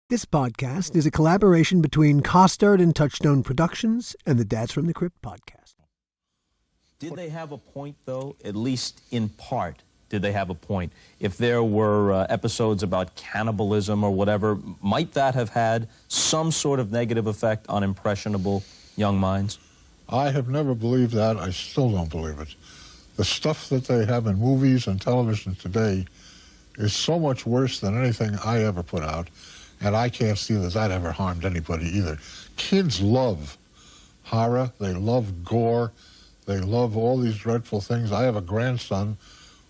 This podcast is a collaboration between Costard and Touchstone Productions and the Tales From The Crypt podcast. Did they have a point, though? At least in part, did they have a point? If there were episodes about cannibalism or whatever, might that have had some sort of negative effect on impressionable young minds? I have never believed that. I still don't believe it. The stuff that they have in movies and television today is so much worse than anything I ever put out. And I can't see that that ever harmed anybody either. Kids love horror. They love gore. They love all these dreadful things. I have a grandson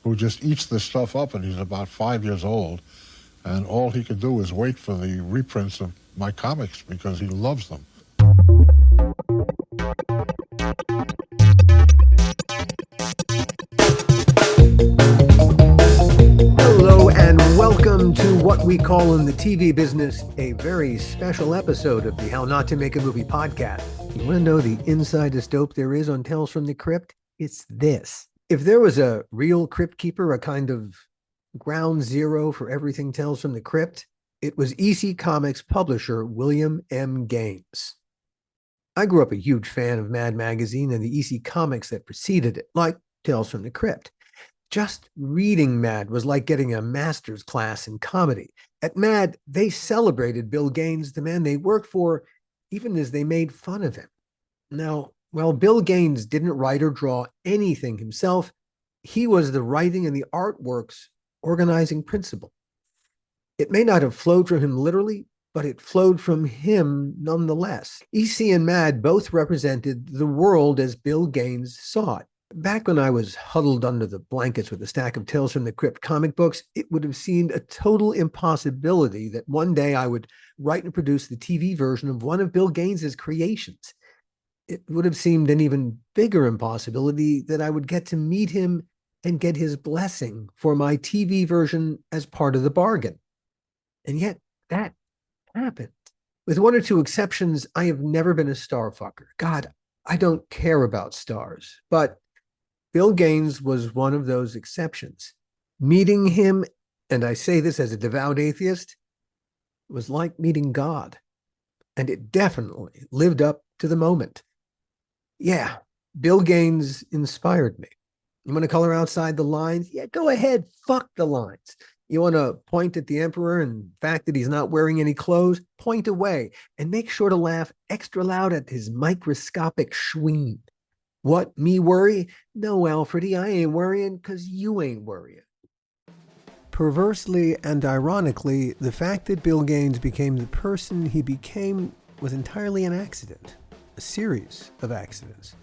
who just eats this stuff up, and he's about 5 years old. And all he can do is wait for the reprints of my comics because he loves them. Hello and welcome to what we call in the TV business a very special episode of the How Not to Make a Movie podcast. You want to know the insidest dope there is on Tales from the Crypt? It's this. If there was a real Crypt Keeper, a kind of ground zero for everything Tales from the Crypt, it was EC Comics publisher William M. Gaines. I grew up a huge fan of Mad Magazine and the EC Comics that preceded it, like Tales from the Crypt. Just reading Mad was like getting a master's class in comedy. At Mad, they celebrated Bill Gaines, the man they worked for, even as they made fun of him. Now, while Bill Gaines didn't write or draw anything himself, he was the writing and the artwork's organizing principle. It may not have flowed from him literally, but it flowed from him nonetheless. EC and Mad both represented the world as Bill Gaines saw it. Back when I was huddled under the blankets with a stack of Tales from the Crypt comic books, it would have seemed a total impossibility that one day I would write and produce the TV version of one of Bill Gaines's creations. It would have seemed an even bigger impossibility that I would get to meet him and get his blessing for my TV version as part of the bargain. And yet that happened. With one or two exceptions, I have never been a star fucker. God, I don't care about stars, but Bill Gaines was one of those exceptions. Meeting him, and I say this as a devout atheist, was like meeting God. And it definitely lived up to the moment. Yeah, Bill Gaines inspired me. You want to color outside the lines? Yeah, go ahead. Fuck the lines. You want to point at the emperor and the fact that he's not wearing any clothes? Point away and make sure to laugh extra loud at his microscopic schween. What, me worry? No, Alfredy, I ain't worrying because you ain't worrying. Perversely and ironically, the fact that Bill Gaines became the person he became was entirely an accident, a series of accidents.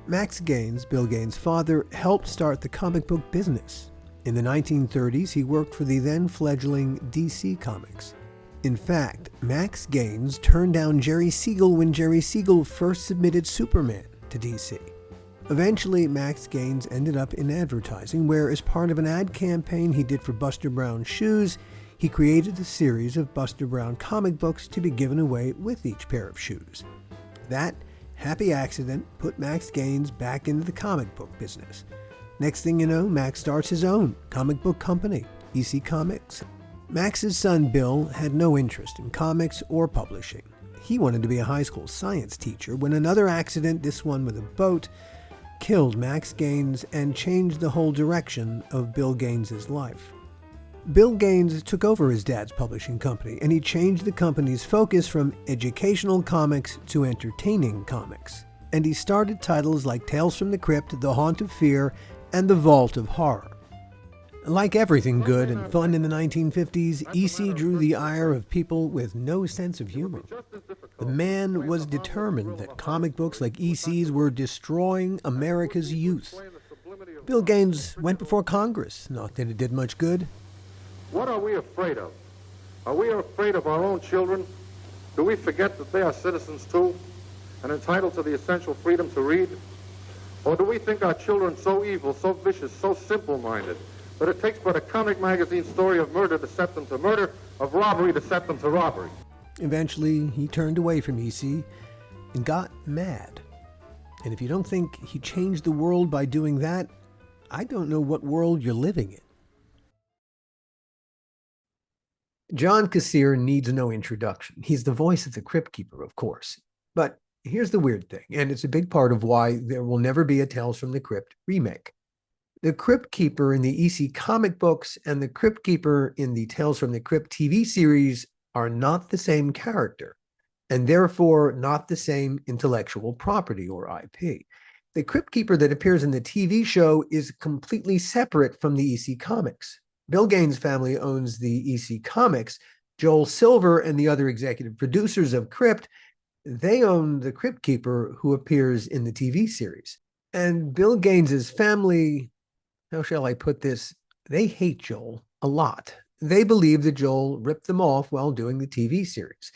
Max Gaines, Bill Gaines' father, helped start the comic book business. In the 1930s, he worked for the then fledgling DC Comics. In fact, Max Gaines turned down Jerry Siegel when Jerry Siegel first submitted Superman to DC. Eventually, Max Gaines ended up in advertising, where as part of an ad campaign he did for Buster Brown shoes, he created a series of Buster Brown comic books to be given away with each pair of shoes. That happy accident put Max Gaines back into the comic book business. Next thing you know, Max starts his own comic book company, EC Comics. Max's son Bill had no interest in comics or publishing. He wanted to be a high school science teacher when another accident, this one with a boat, killed Max Gaines and changed the whole direction of Bill Gaines's life. Bill Gaines took over his dad's publishing company, and he changed the company's focus from educational comics to entertaining comics. And he started titles like Tales from the Crypt, The Haunt of Fear, and The Vault of Horror. Like everything good and fun in the 1950s, EC drew the ire of people with no sense of humor. The man was determined that comic books like EC's were destroying America's youth. Bill Gaines went before Congress, not that it did much good. What are we afraid of? Are we afraid of our own children? Do we forget that they are citizens too, and entitled to the essential freedom to read? Or do we think our children so evil, so vicious, so simple-minded, that it takes but a comic magazine story of murder to set them to murder, of robbery to set them to robbery? Eventually, he turned away from EC and got mad. And if you don't think he changed the world by doing that, I don't know what world you're living in. John Kassir needs no introduction. He's the voice of the Crypt Keeper, of course. But here's the weird thing, and it's a big part of why there will never be a Tales from the Crypt remake. The Crypt Keeper in the EC comic books and the Crypt Keeper in the Tales from the Crypt TV series are not the same character, and therefore not the same intellectual property or IP. The Crypt Keeper that appears in the TV show is completely separate from the EC comics. Bill Gaines' family owns the EC comics. Joel Silver and the other executive producers of Crypt, they own the Crypt Keeper who appears in the TV series. And Bill Gaines' family, how shall I put this? They hate Joel a lot. They believe that Joel ripped them off while doing the TV series.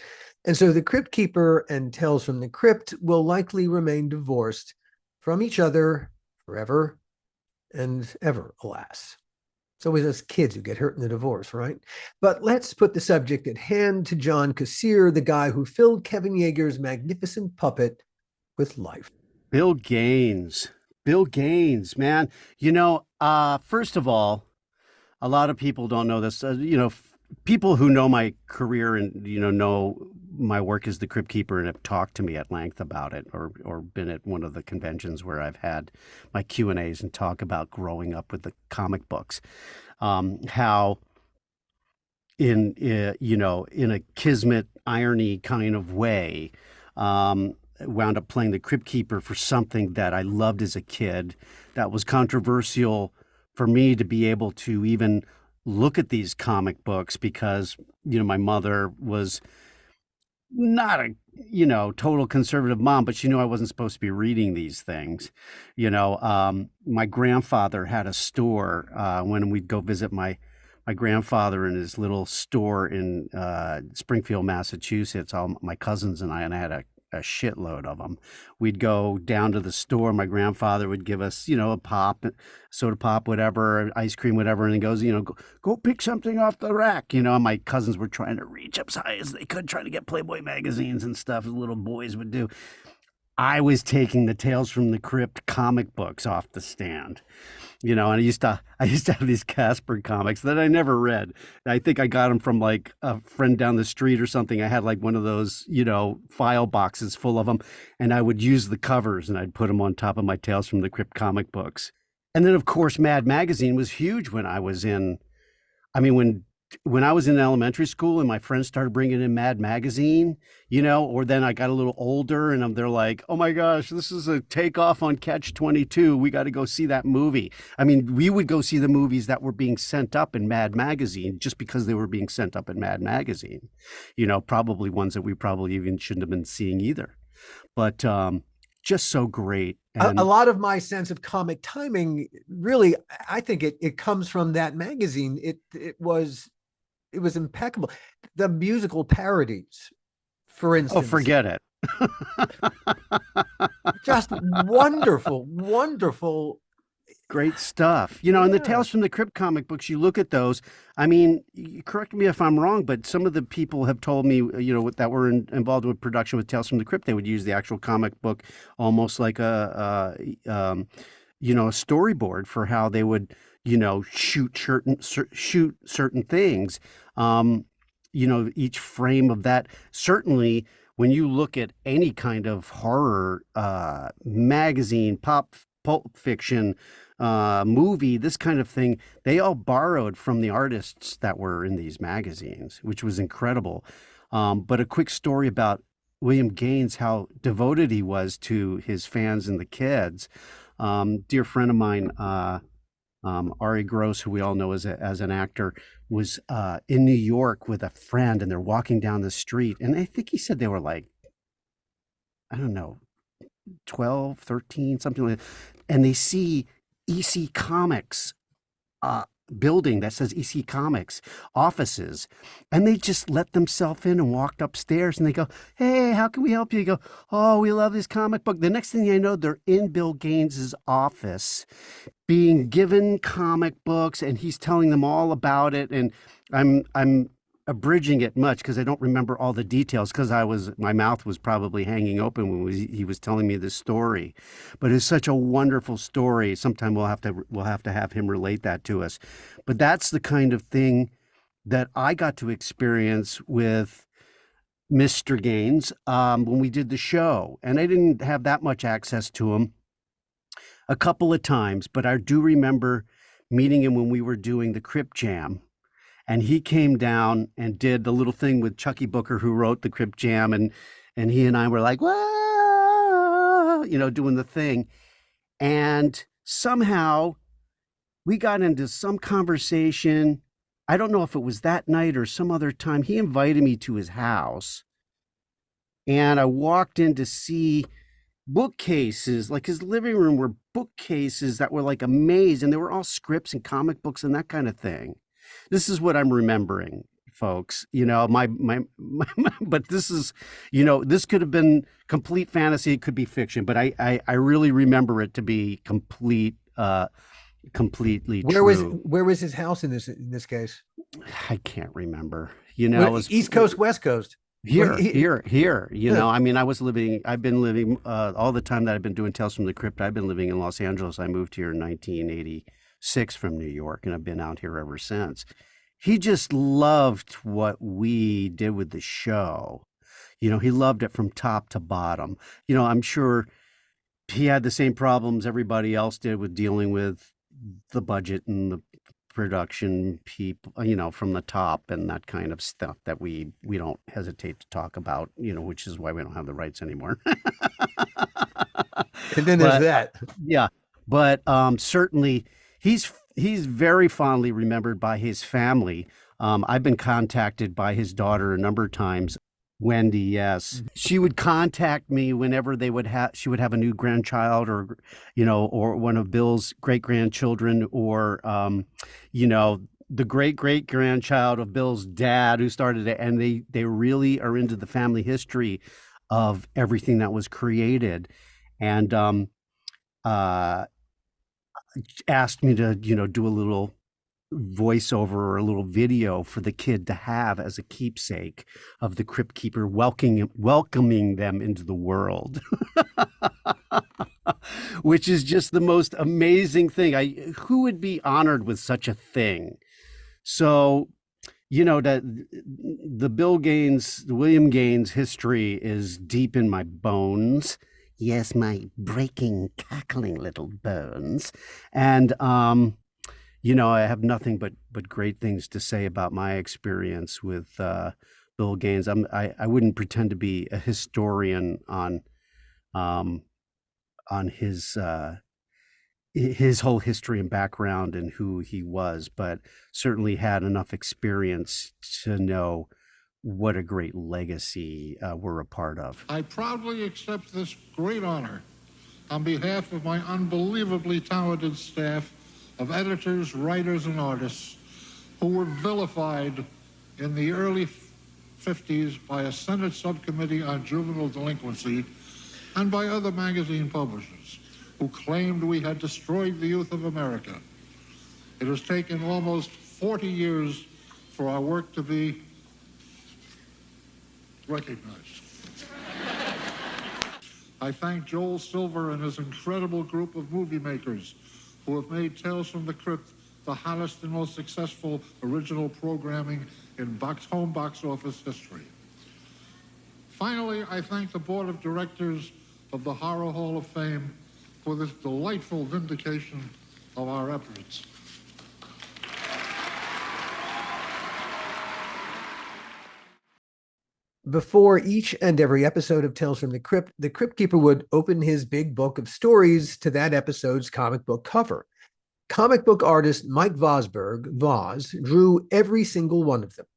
And so the Crypt Keeper and Tales from the Crypt will likely remain divorced from each other forever and ever, alas. It's always us kids who get hurt in the divorce, right? But let's put the subject at hand to John Kassir, the guy who filled Kevin Yeager's magnificent puppet with life. Bill Gaines. Bill Gaines, man. First of all, a lot of people don't know this. People who know my career and, know my work as the Crypt Keeper and have talked to me at length about it or been at one of the conventions where I've had my Q&As and talk about growing up with the comic books. How in a kismet irony kind of way, wound up playing the Crypt Keeper for something that I loved as a kid, that was controversial for me to be able to even look at these comic books because, my mother was not a, total conservative mom, but she knew I wasn't supposed to be reading these things. My grandfather had a store when we'd go visit my grandfather in his little store in Springfield, Massachusetts. All my cousins and I had a shitload of them. We'd go down to the store. My grandfather would give us, a pop, soda pop, whatever, ice cream, whatever. And he goes, go pick something off the rack. And my cousins were trying to reach up as high as they could, trying to get Playboy magazines and stuff, as little boys would do. I was taking the Tales from the Crypt comic books off the stand. And I used to have these Casper comics that I never read. I think I got them from like a friend down the street or something. I had like one of those, file boxes full of them, and I would use the covers and I'd put them on top of my Tales from the Crypt comic books. And then of course, Mad Magazine was huge when I was in, when I was in elementary school and my friends started bringing in Mad Magazine, or then I got a little older and they're like, oh my gosh, this is a takeoff on Catch-22. We got to go see that movie. We would go see the movies that were being sent up in Mad Magazine just because they were being sent up in Mad Magazine, probably ones that we probably even shouldn't have been seeing either. But just so great. And a lot of my sense of comic timing, really, I think it comes from that magazine. It was impeccable. The musical parodies, for instance. Oh, forget it. Just wonderful, wonderful. Great stuff. In the Tales from the Crypt comic books, you look at those. Correct me if I'm wrong, but some of the people have told me, that were involved with production with Tales from the Crypt, they would use the actual comic book almost like a storyboard for how they would, shoot certain things. Each frame of that. Certainly, when you look at any kind of horror magazine, pulp fiction, movie, this kind of thing, they all borrowed from the artists that were in these magazines, which was incredible. But a quick story about William Gaines, how devoted he was to his fans and the kids. Dear friend of mine, Ari Gross, who we all know as an actor, was in New York with a friend, and they're walking down the street, and I think he said they were like, I don't know, 12, 13, something like that, and they see EC Comics building that says EC Comics offices, and they just let themselves in and walked upstairs, and they go, hey, how can we help you? You go, oh, we love this comic book. The next thing I know, they're in Bill Gaines's office being given comic books, and he's telling them all about it. And I'm abridging it much because I don't remember all the details, because my mouth was probably hanging open when he was telling me this story. But it's such a wonderful story. Sometime we'll have to have him relate that to us. But that's the kind of thing that I got to experience with Mr. Gaines when we did the show. And I didn't have that much access to him a couple of times, but I do remember meeting him when we were doing the Crypt Jam. And he came down and did the little thing with Chucky Booker, who wrote the Crypt Jam. And he and I were like, whoa, doing the thing. And somehow we got into some conversation. I don't know if it was that night or some other time. He invited me to his house. And I walked in to see bookcases, like his living room were bookcases that were like a maze, and they were all scripts and comic books and that kind of thing. This is what I'm remembering, folks. But this is, this could have been complete fantasy. It could be fiction, but I really remember it to be completely true. Where was his house in this case? I can't remember. It was East Coast, West Coast. Here. I've been living all the time that I've been doing Tales from the Crypt. I've been living in Los Angeles. I moved here in 1986 from New York, and I've been out here ever since. He just loved what we did with the show. He loved it from top to bottom. I'm sure he had the same problems everybody else did with dealing with the budget and the production people, from the top and that kind of stuff that we don't hesitate to talk about, which is why we don't have the rights anymore. And then there's that. Yeah. But certainly he's very fondly remembered by his family. I've been contacted by his daughter a number of times. Wendy, yes. She would contact me whenever she would have a new grandchild or one of Bill's great grandchildren or, the great great grandchild of Bill's dad who started it. And they really are into the family history of everything that was created. And, asked me to, do a little voiceover or a little video for the kid to have as a keepsake of the Crypt Keeper welcoming them into the world. Which is just the most amazing thing. Who would be honored with such a thing? So, that the William Gaines history is deep in my bones. Yes, my breaking, cackling little bones. And, I have nothing but great things to say about my experience with Bill Gaines. I wouldn't pretend to be a historian on his whole history and background and who he was, but certainly had enough experience to know what a great legacy we're a part of. I proudly accept this great honor on behalf of my unbelievably talented staff of editors, writers, and artists who were vilified in the early 50s by a Senate subcommittee on juvenile delinquency and by other magazine publishers who claimed we had destroyed the youth of America. It has taken almost 40 years for our work to be recognized. I thank Joel Silver and his incredible group of movie makers who have made Tales from the Crypt the hottest and most successful original programming in home box office history. Finally, I thank the board of directors of the Horror Hall of Fame for this delightful vindication of our efforts. Before each and every episode of Tales from the Crypt Keeper would open his big book of stories to that episode's comic book cover. Comic book artist Mike Vosberg, Voz, drew every single one of them.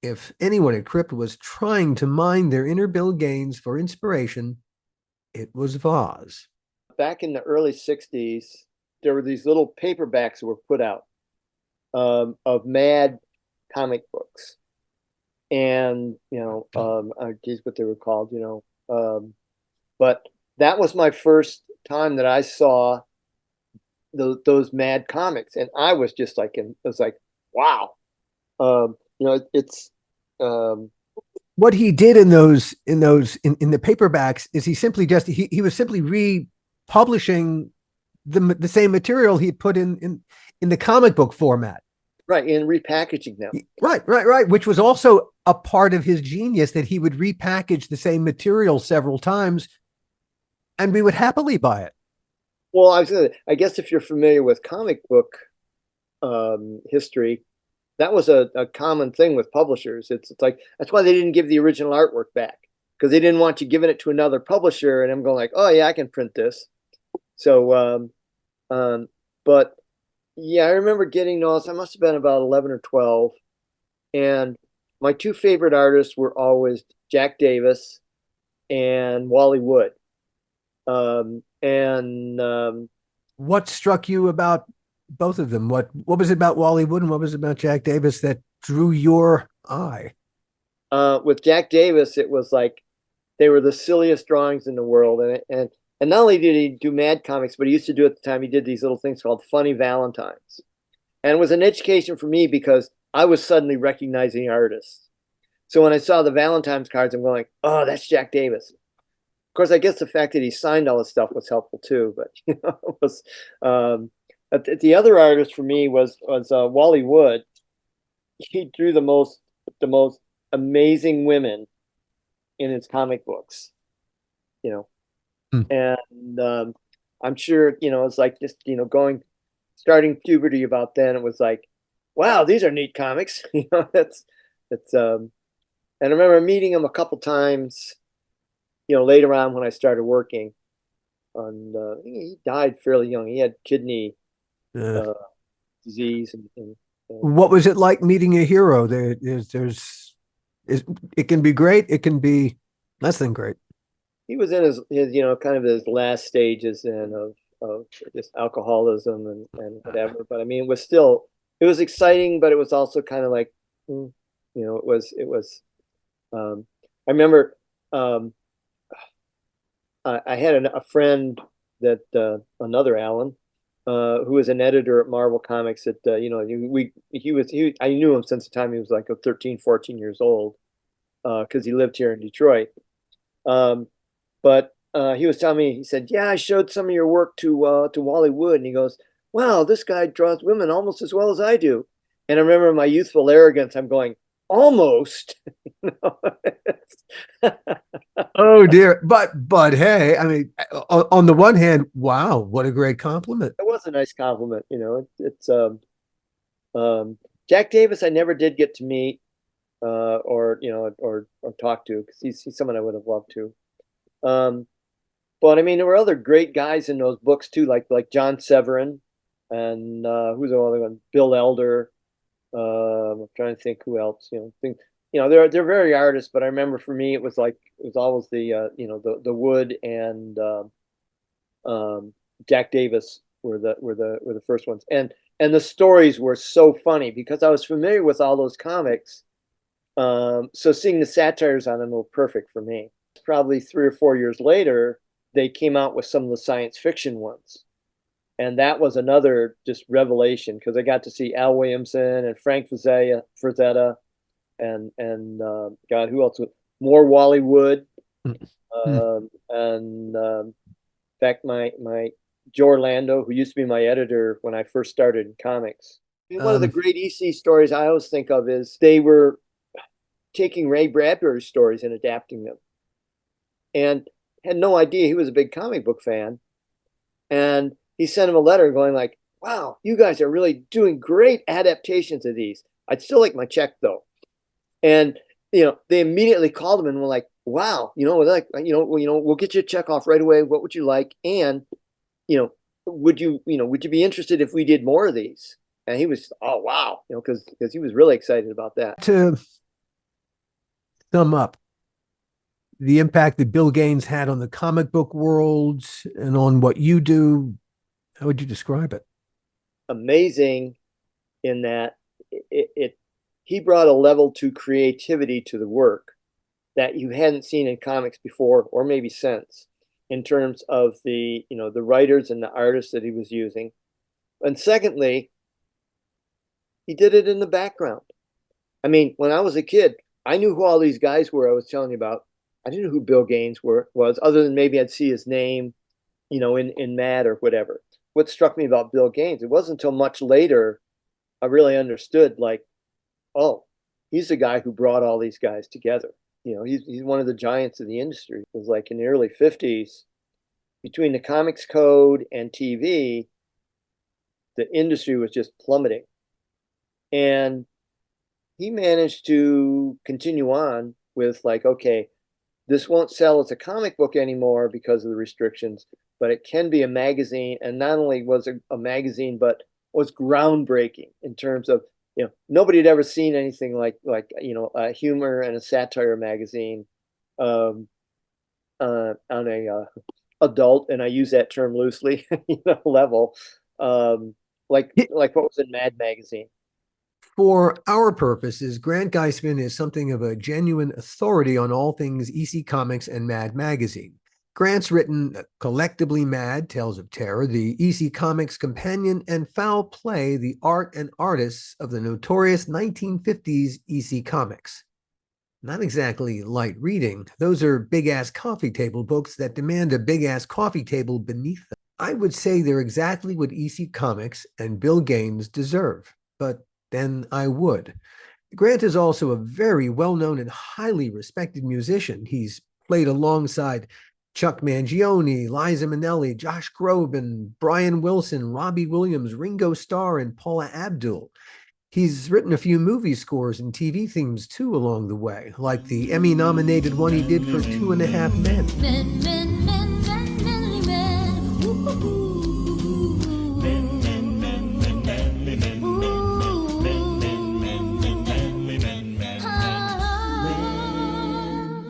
If anyone at Crypt was trying to mine their inner Bill Gaines for inspiration, it was Voz. Back in the early 60s, there were these little paperbacks that were put out of Mad comic books. And, I guess what they were called, but that was my first time that I saw those Mad comics. And I was just like, wow. It's, what he did in the paperbacks is he was simply republishing the same material he put in the comic book format. Right, and repackaging them. Right. Which was also a part of his genius, that he would repackage the same material several times and we would happily buy it. Well, I guess if you're familiar with comic book history, that was a common thing with publishers. It's like that's why they didn't give the original artwork back, because they didn't want you giving it to another publisher and I'm going like, oh yeah, I can print this. So, but yeah, I remember getting those. I must have been about 11 or 12, and my two favorite artists were always Jack Davis and Wally Wood. And What struck you about both of them? What was it about Wally Wood and what was it about Jack Davis that drew your eye? with Jack Davis, it was like they were the silliest drawings in the world, and not only did he do Mad Comics, but he used to do at the time, he did these little things called Funny Valentines, and it was an education for me because I was suddenly recognizing artists. So when I saw the Valentine's cards, I'm going, oh, that's Jack Davis. Of course, I guess the fact that he signed all this stuff was helpful too. But you know, it was the other artist for me was Wally Wood. He drew the most amazing women in his comic books, you know, Hmm. and I'm sure it's like just starting puberty about then. It was like, wow, these are neat comics. It's and I remember meeting him a couple times, later on when I started working. And he died fairly young. He had kidney Uh, uh, disease, and what was it like meeting a hero? It can be great. It can be less than great. he was in his kind of his last stages of just alcoholism and whatever. But I mean, it was exciting, but it was also kind of like, it was. I remember um, I had a friend that another Alan, who was an editor at Marvel Comics. That I knew him since the time he was like 13, 14 years old, because he lived here in Detroit. Um, but he was telling me, he said, "Yeah, I showed some of your work to Wally Wood," and he goes, "Wow, this guy draws women almost as well as I do." And I remember my youthful arrogance. I'm going, "Almost." Oh dear. But hey, I mean, on the one hand, wow, what a great compliment. It was a nice compliment. It's um, Jack Davis. I never did get to meet, or talk to, because he's someone I would have loved to. Um, but I mean, there were other great guys in those books too, like John Severin, and who's the other one? Bill Elder. I'm trying to think who else. They're very artists, but I remember for me it was always the Wood and Jack Davis were the first ones, and the stories were so funny because I was familiar with all those comics. So seeing the satires on them were perfect for me. Probably 3 or 4 years later, they came out with some of the science fiction ones, and that was another just revelation because I got to see Al Williamson and Frank Frazetta, and God, who else? More Wally Wood, Hmm. and in fact, my Joe Orlando, who used to be my editor when I first started in comics. And one of the Um, great EC stories I always think of is they were taking Ray Bradbury's stories and adapting them, and had no idea he was a big comic book fan. And he sent him a letter going like, "Wow, you guys are really doing great adaptations of these. I'd still like my check though." And they immediately called him and were like, "Wow, we'll get you a check off right away. What would you like? And you know, would you be interested if we did more of these?" And he was, "Oh wow," because he was really excited about that. to sum up the impact that Bill Gaines had on the comic book world and on what you do, how would you describe it? Amazing in that he brought a level to creativity to the work that you hadn't seen in comics before, or maybe since, in terms of the writers and the artists that he was using. And secondly, he did it in the background. I mean, when I was a kid, I knew who all these guys were I was telling you about. I didn't know who Bill Gaines was, other than maybe I'd see his name, in Mad or whatever. What struck me about Bill Gaines, it wasn't until much later I really understood, like, oh, he's the guy who brought all these guys together. He's one of the giants of the industry. It was like in the early 50s, between the comics code and TV, the industry was just plummeting. And he managed to continue on with, like, okay, this won't sell as a comic book anymore because of the restrictions, but it can be a magazine. And not only was it a magazine, but was groundbreaking in terms of, nobody had ever seen anything like a humor and a satire magazine on a adult, and I use that term loosely, level, like what was in Mad Magazine. For our purposes, Grant Geisman is something of a genuine authority on all things EC Comics and Mad Magazine. Grant's written Collectively Mad, Tales of Terror, the EC Comics Companion, and Foul Play, the art and artists of the notorious 1950s EC Comics. Not exactly light reading. Those are big-ass coffee table books that demand a big-ass coffee table beneath them. I would say they're exactly what EC Comics and Bill Gaines deserve, but then I would. Grant is also a very well-known and highly respected musician. He's played alongside Chuck Mangione, Liza Minnelli, Josh Groban, Brian Wilson, Robbie Williams, Ringo Starr, and Paula Abdul. He's written a few movie scores and TV themes too along the way, like the Emmy-nominated one he did for 2.5 Men. Men, men, men, men, men, men. Ooh, men, men, men, men, men, men. Ooh,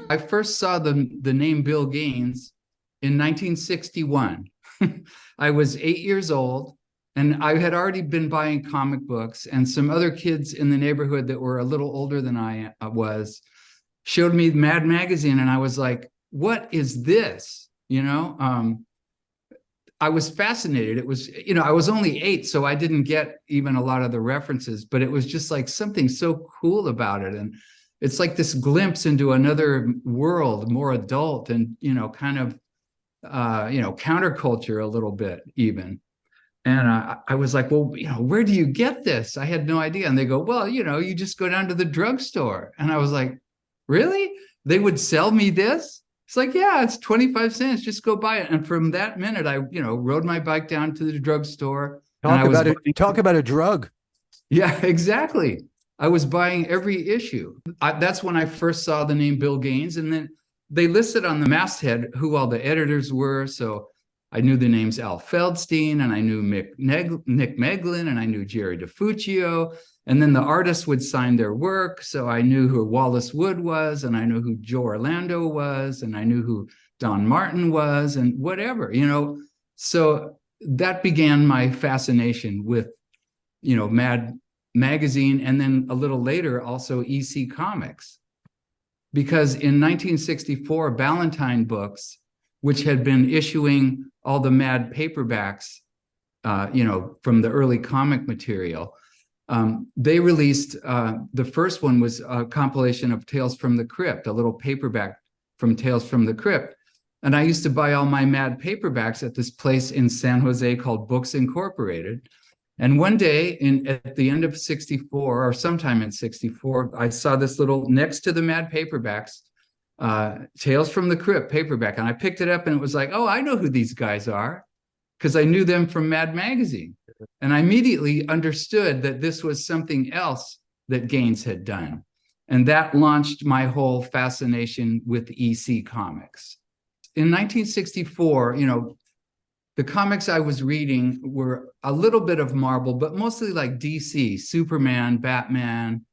I first saw the name Bill Gaines in 1961. I was 8 years old, and I had already been buying comic books, and some other kids in the neighborhood that were a little older than I was showed me Mad Magazine, and I was like, what is this? I was fascinated. It was, I was only 8, so I didn't get even a lot of the references, but it was just like something so cool about it. And it's like this glimpse into another world, more adult and, kind of, counterculture a little bit even. And I was like, well, where do you get this? I had no idea. And they go, well, you just go down to the drugstore. And I was like, really? They would sell me this? It's like, yeah, it's 25 cents. Just go buy it. And from that minute, I, rode my bike down to the drugstore. Talk about a drug. Yeah, exactly. I was buying every issue. That's when I first saw the name Bill Gaines. And then they listed on the masthead who all the editors were. So I knew the names Al Feldstein, and I knew Nick Meglin, and I knew Jerry DeFuccio. And then the artists would sign their work. So I knew who Wallace Wood was, and I knew who Joe Orlando was, and I knew who Don Martin was, and whatever, So that began my fascination with, Mad Magazine, and then a little later also EC Comics. Because in 1964, Ballantine Books, which had been issuing all the Mad paperbacks, from the early comic material, they released, the first one was a compilation of Tales from the Crypt, a little paperback from Tales from the Crypt. And I used to buy all my Mad paperbacks at this place in San Jose called Books Incorporated. And one day at the end of 64 or sometime in 64, I saw this little next to the Mad paperbacks, Tales from the Crypt paperback. And I picked it up and it was like, oh, I know who these guys are, because I knew them from Mad Magazine. And I immediately understood that this was something else that Gaines had done. And that launched my whole fascination with EC Comics. In 1964, the comics I was reading were a little bit of Marvel, but mostly like DC, Superman, Batman,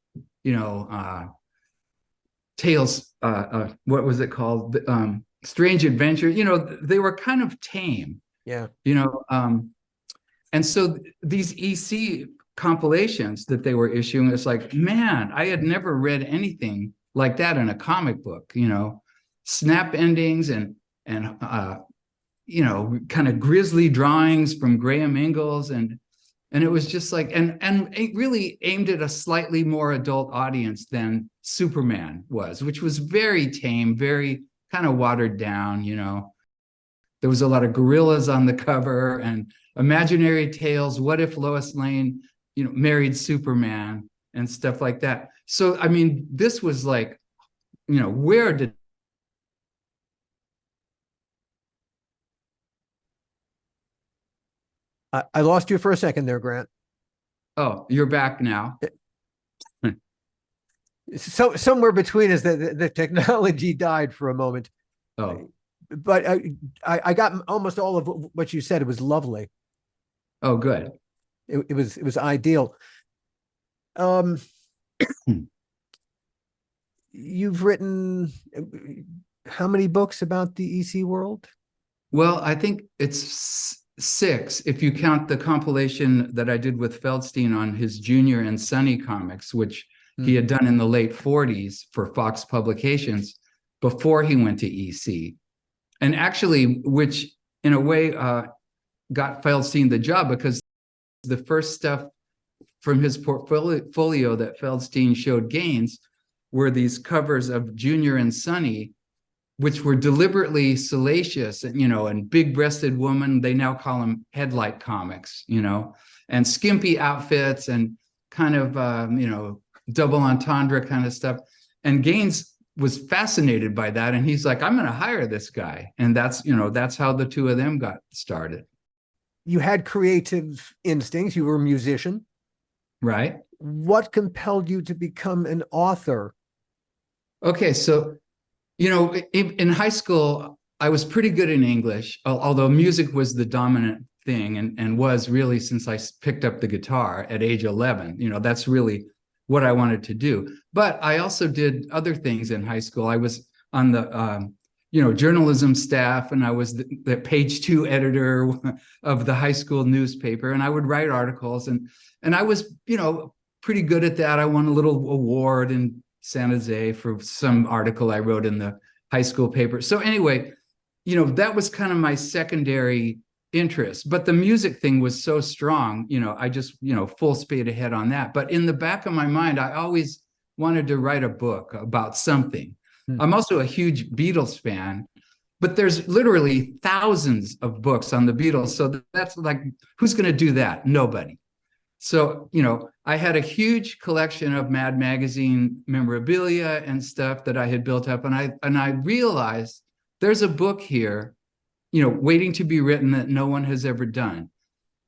Tales, what was it called? Strange Adventures. They were kind of tame. Yeah. And so these EC compilations that they were issuing, it's like, man, I had never read anything like that in a comic book, snap endings and kind of grisly drawings from Graham Ingalls. And it was just like, and it really aimed at a slightly more adult audience than Superman was, which was very tame, very kind of watered down, There was a lot of gorillas on the cover and imaginary tales. What if Lois Lane married Superman and stuff like that. So, I mean, this was like, where did I lost you for a second there, Grant. oh, you're back now. So somewhere between us, the technology died for a moment. Oh, But I got almost all of what you said. It was lovely. oh, good. It was ideal. You've written how many books about the EC world? Well, I think it's 6 if you count the compilation that I did with Feldstein on his Junior and Sonny comics, which he had done in the late 40s for Fox Publications before he went to EC. And actually, which in a way got Feldstein the job, because the first stuff from his portfolio that Feldstein showed Gaines were these covers of Junior and Sonny, which were deliberately salacious, and big-breasted woman. They now call them headlight comics, and skimpy outfits and kind of, double entendre kind of stuff. And Gaines was fascinated by that. And he's like, I'm going to hire this guy. And that's how the two of them got started. You had creative instincts. You were a musician. Right. What compelled you to become an author? Okay. So, in high school, I was pretty good in English, although music was the dominant thing and was really since I picked up the guitar at age 11. That's really what I wanted to do. But I also did other things in high school. I was on the, journalism staff, and I was the page 2 editor of the high school newspaper, and I would write articles, and I was, pretty good at that. I won a little award in San Jose for some article I wrote in the high school paper. So anyway, that was kind of my secondary interest, but the music thing was so strong, I just, full speed ahead on that. But in the back of my mind, I always wanted to write a book about something. I'm also a huge Beatles fan, but there's literally thousands of books on the Beatles. So that's like, who's going to do that? Nobody. So, I had a huge collection of Mad Magazine memorabilia and stuff that I had built up. And I realized there's a book here, waiting to be written that no one has ever done.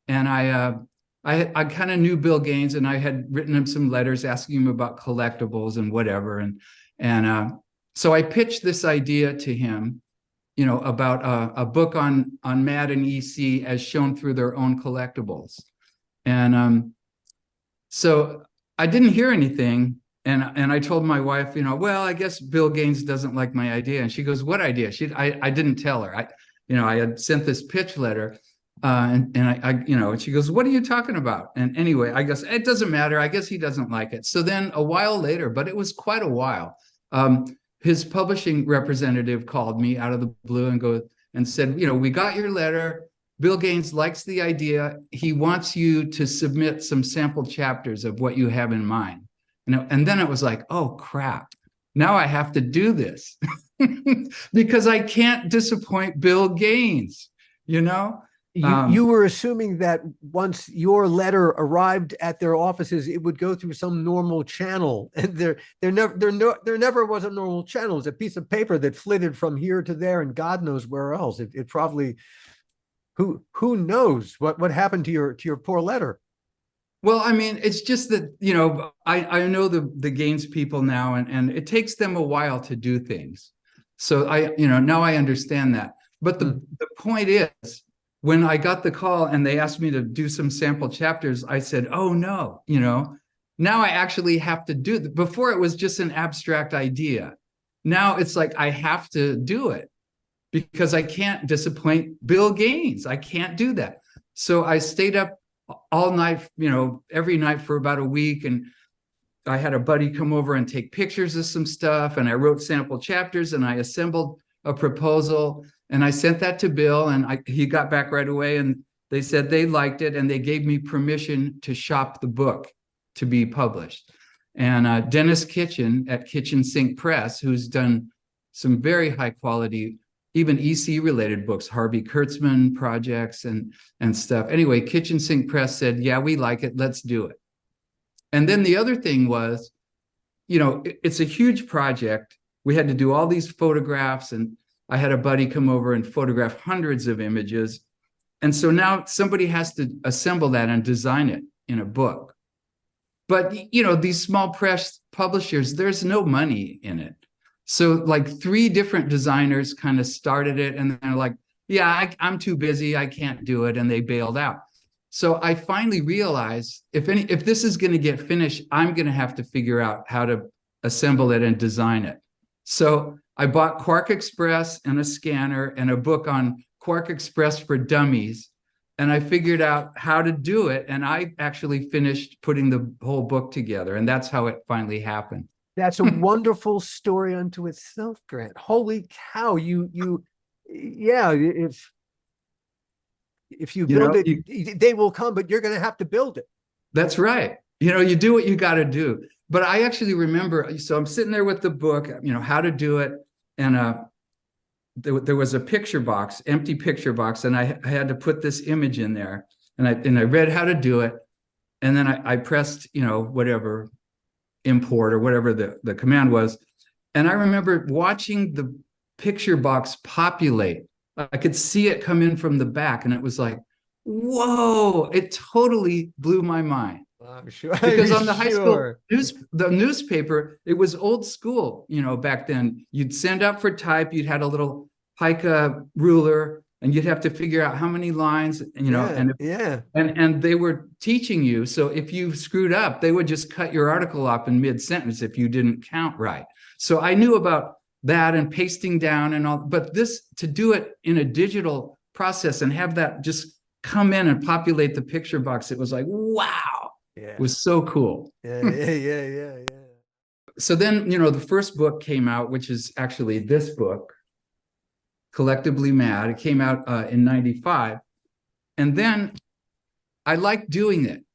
And I kind of knew Bill Gaines, and I had written him some letters asking him about collectibles and whatever. And so I pitched this idea to him, about a book on Mad and EC as shown through their own collectibles. And so I didn't hear anything. And I told my wife, well, I guess Bill Gaines doesn't like my idea. And she goes, what idea? I didn't tell her. I had sent this pitch letter, and she goes, what are you talking about? And anyway, I guess it doesn't matter. I guess he doesn't like it. So then a while later, but it was quite a while, his publishing representative called me out of the blue and said, we got your letter. Bill Gaines likes the idea. He wants you to submit some sample chapters of what you have in mind. And then it was like, oh, crap. Now I have to do this because I can't disappoint Bill Gaines, You were assuming that once your letter arrived at their offices, it would go through some normal channel, and there never was a normal channel. It's a piece of paper that flitted from here to there, and God knows where else. It probably, who knows what happened to your poor letter. Well, I mean, it's just that, I know the Gaines people now, and it takes them a while to do things. So now I understand that. But the point is, when I got the call and they asked me to do some sample chapters, I said, oh no, now I actually have to do it. Before it was just an abstract idea. Now it's like, I have to do it because I can't disappoint Bill Gaines. I can't do that. So I stayed up all night, every night for about a week. And I had a buddy come over and take pictures of some stuff. And I wrote sample chapters and I assembled a proposal. And I sent that to Bill, and he got back right away, and they said they liked it, and they gave me permission to shop the book to be published. And Dennis Kitchen at Kitchen Sink Press, who's done some very high quality, even EC related books, Harvey Kurtzman projects and stuff. Anyway, Kitchen Sink Press said, yeah, we like it, let's do it. And then the other thing was, it's a huge project. We had to do all these photographs, and I had a buddy come over and photograph hundreds of images. And so now somebody has to assemble that and design it in a book. But, these small press publishers, there's no money in it. So like 3 different designers kind of started it, and they're like, yeah, I'm too busy, I can't do it. And they bailed out. So I finally realized if this is going to get finished, I'm going to have to figure out how to assemble it and design it. So I bought Quark Express and a scanner and a book on Quark Express for Dummies. And I figured out how to do it. And I actually finished putting the whole book together. And that's how it finally happened. That's a wonderful story unto itself, Grant. Holy cow. Yeah, if you build it, they will come, but you're going to have to build it. That's right. You do what you got to do. But I actually remember, so I'm sitting there with the book, how to do it. And there was a picture box, empty picture box, and I had to put this image in there. And I read how to do it. And then I pressed, whatever, import or whatever the command was. And I remember watching the picture box populate. I could see it come in from the back, and it was like, whoa, it totally blew my mind. I'm sure. Because on the high school the newspaper, it was old school, back then. You'd send up for type, you'd had a little pica ruler, and you'd have to figure out how many lines, and they were teaching you. So if you screwed up, they would just cut your article off in mid-sentence if you didn't count right. So I knew about that and pasting down and all, but to do it in a digital process and have that just come in and populate the picture box, it was like, wow. Yeah. It was so cool. Yeah. So then, the first book came out, which is actually this book, Collectively Mad. It came out in 95. And then I liked doing it,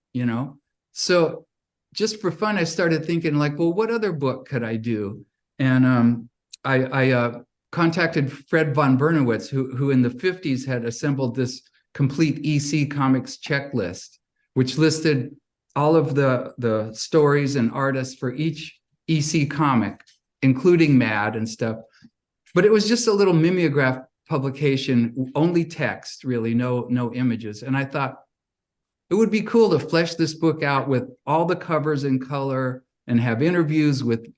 So just for fun, I started thinking like, well, what other book could I do? And I contacted Fred von Bernowitz, who in the 50s had assembled this complete EC Comics checklist, which listed all of the stories and artists for each EC comic, including Mad and stuff. But it was just a little mimeograph publication, only text, really, no images. And I thought it would be cool to flesh this book out with all the covers in color and have interviews with,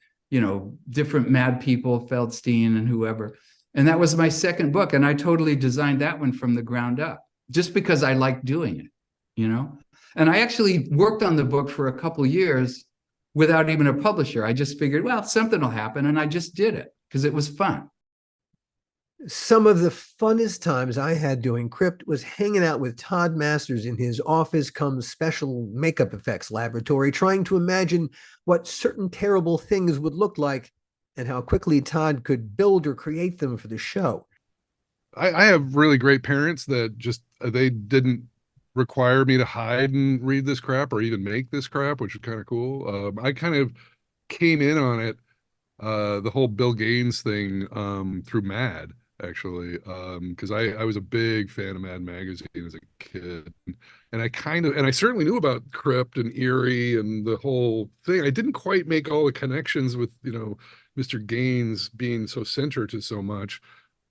different Mad people, Feldstein and whoever. And that was my second book. And I totally designed that one from the ground up, just because I liked doing it, And I actually worked on the book for a couple years without even a publisher. I just figured, well, something will happen. And I just did it because it was fun. Some of the funnest times I had doing Crypt was hanging out with Todd Masters in his office come special makeup effects laboratory, trying to imagine what certain terrible things would look like and how quickly Todd could build or create them for the show. I have really great parents that just, they didn't require me to hide and read this crap or even make this crap, which is kind of cool. I kind of came in on it, the whole Bill Gaines thing, through Mad, actually, because I was a big fan of Mad Magazine as a kid, and I certainly knew about Crypt and Eerie and the whole thing. I didn't quite make all the connections with, Mr. Gaines being so centered to so much,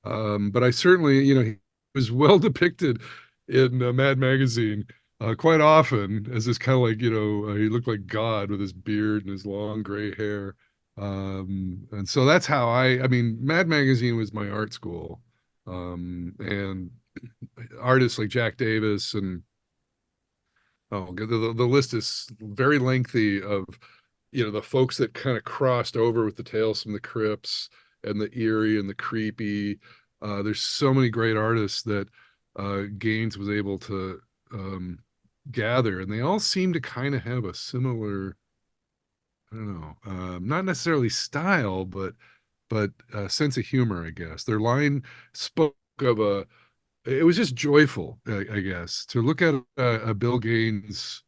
but I certainly, he was well depicted in Mad Magazine quite often as this kind of like, he looked like God with his beard and his long gray hair. And so that's how Mad Magazine was my art school. And artists like Jack Davis and the list is very lengthy of, the folks that kind of crossed over with the Tales from the Crypts and the eerie and the creepy. There's so many great artists that Gaines was able to gather, and they all seem to kind of have a similar, I don't know, not necessarily style, but sense of humor, I guess. Their line spoke of it was just joyful, I guess, to look at a Bill Gaines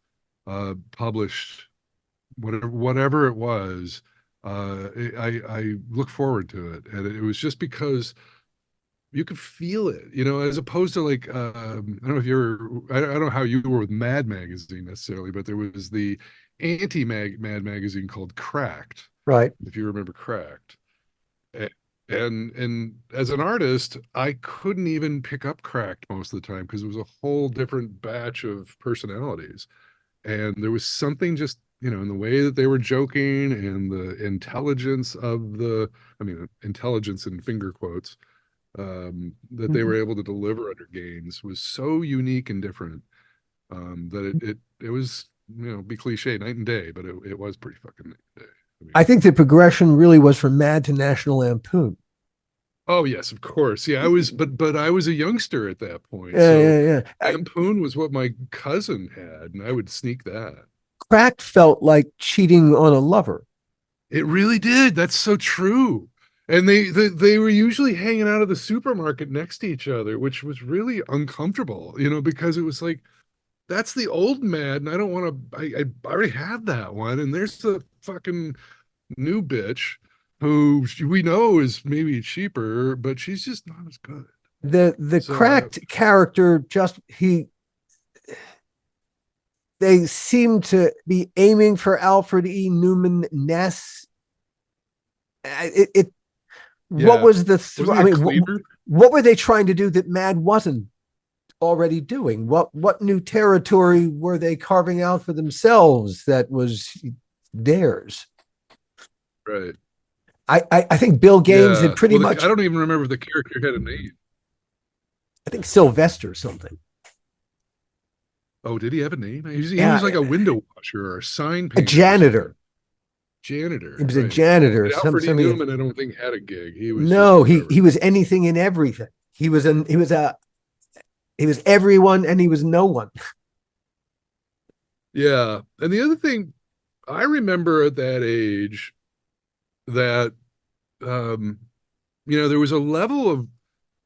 published whatever it was. I look forward to it, and it was just because you could feel it, you know, as opposed to like I don't know if you're I don't know how you were with Mad Magazine necessarily, but there was the Mad Magazine called Cracked, Right. if you remember Cracked. A- and as an artist, I couldn't even pick up Cracked most of the time because it was a whole different batch of personalities. And there was something just, you know, in the way that they were joking and the intelligence of the, I mean, intelligence in finger quotes, that they were able to deliver under Gaines was so unique and different, that it was, you know, be cliche night and day, but it was pretty fucking night and day. I mean, I think the progression really was from Mad to National Lampoon. oh yes, of course. Yeah, I was, but I was a youngster at that point. Yeah, So yeah, yeah. Lampoon was what my cousin had, and I would sneak that. Cracked felt like cheating on a lover. It really did. That's so true. And they were usually hanging out of the supermarket next to each other, which was really uncomfortable, you know, because it was like, that's the old Mad, and I don't want to. I already have that one, and there's the fucking new bitch who we know is maybe cheaper, but she's just not as good. The So Cracked character just they seem to be aiming for Alfred E. Newman Ness. It what yeah, was the wasn't I it mean, Cleaver? what were they trying to do that Mad wasn't already doing? What new territory were they carving out for themselves that was theirs? Right. I think Bill Gaines had Yeah. pretty Well, much. I don't even remember if the character had a name. I think Sylvester something. Oh, did he have a name? He Yeah, was like a window washer or a sign a painter or something. janitor. Janitor, He was a right. janitor. And Alfred E. Somebody. Newman, I don't think had a gig. He was just No, he whatever. was anything and everything. He was everyone and he was no one. Yeah. And the other thing I remember at that age that um, you know, there was a level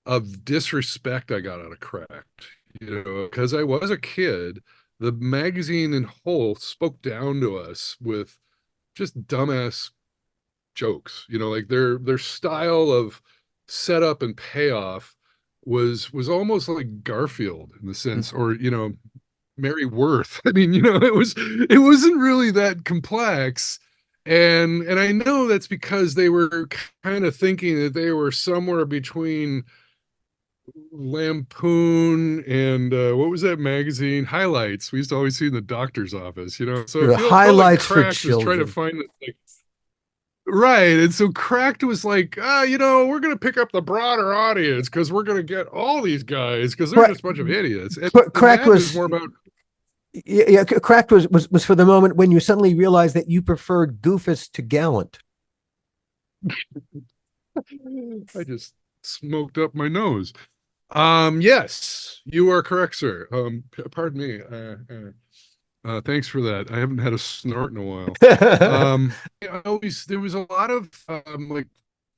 of disrespect I got out of Cracked, you know, because I was a kid. The magazine in whole spoke down to us with just dumbass jokes, you know, like their style of setup and payoff was almost like Garfield in the sense, or you know, Mary Worth. I mean, you know, it wasn't really that complex. And I know that's because they were kind of thinking that they were somewhere between Lampoon and what was that magazine? Highlights. We used to always see in the doctor's office, you know. So The it felt like highlights for Cracked was trying to children. find this like right. And so Cracked was like, you know, we're gonna pick up the broader audience because we're gonna get all these guys because they're just a bunch of idiots. And Cracked Mad was was more about yeah, Cracked was for the moment when you suddenly realized that you preferred Goofus to Gallant. I just smoked up my nose. Yes, you are correct, sir. Pardon me. Thanks for that. I haven't had a snort in a while. I always there was a lot of like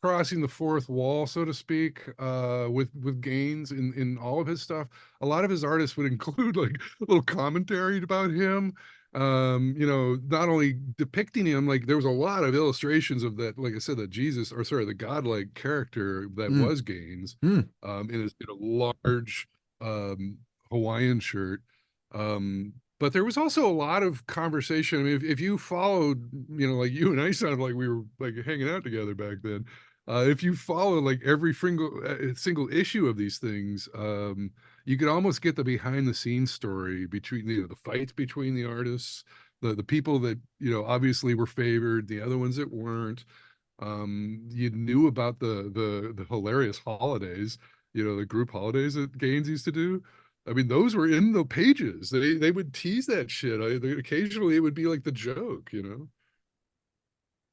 crossing the fourth wall, so to speak, with Gaines in all of his stuff. A lot of his artists would include like a little commentary about him. You know, not only depicting him, like there was a lot of illustrations of that, like I said, that Jesus, or sorry, the godlike character that Mm, was Gaines, mm. in a large Hawaiian shirt. But there was also a lot of conversation. I mean, if you followed, you know, like you and I sounded like we were like hanging out together back then. If you follow like every single issue of these things, you could almost get the behind the scenes story between, you know, the fights between the artists, the people that, you know, obviously were favored, the other ones that weren't. You knew about the hilarious holidays, you know, the group holidays that Gaines used to do. I mean, those were in the pages. They would tease that shit. Occasionally, it would be like the joke, you know.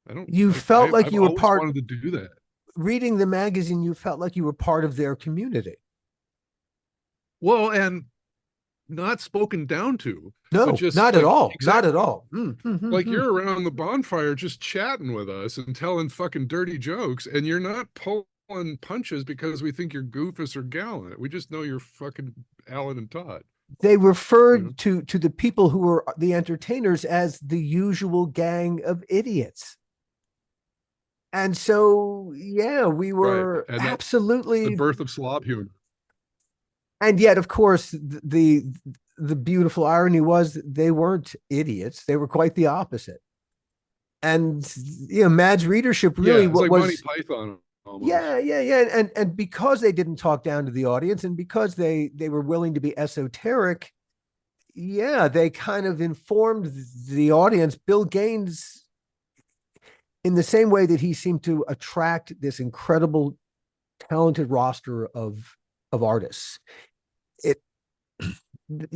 I don't. You felt like I've you were always part. wanted to do that. Reading the magazine, you felt like you were part of their community. Well, and not spoken down to, but No, just not at like all. Not at exactly all. like you're around the bonfire just chatting with us and telling fucking dirty jokes, and you're not pulling punches because we think you're Goofus or Gallant. We just know you're fucking Alan and Todd. They You know? referred to the people who were the entertainers as the usual gang of idiots. And so, yeah, we Right. were And that the absolutely, birth of slob humor. and yet, of course, the beautiful irony was they weren't idiots. They were quite the opposite. And Mad's readership really Yeah, it's what like Monty was Python almost. yeah. And because they didn't talk down to the audience and because they were willing to be esoteric, yeah, they kind of informed the audience. Bill Gaines, in the same way that he seemed to attract this incredible talented roster of artists, it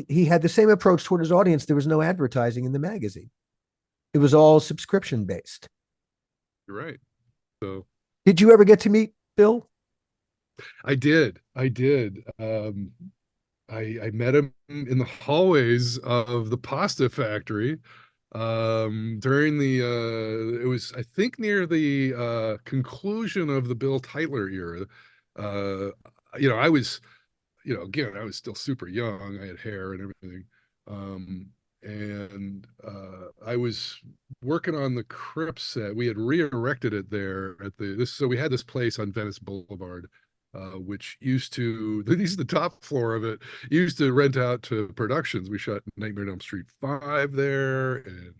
he had the same approach toward his audience. There was no advertising in the magazine. It was all subscription based. You're right. So Did you ever get to meet Bill? I did. I did. I met him in the hallways of the pasta factory during the it was I think near the conclusion of the Bill Tytler era. Uh I was again, I was still super young. I had hair and everything. Um, I was working on the Crypt set. We had re-erected it there at so we had this place on Venice Boulevard, which used to, this is the top floor of it, used to rent out to productions. We shot Nightmare on Elm Street 5 there and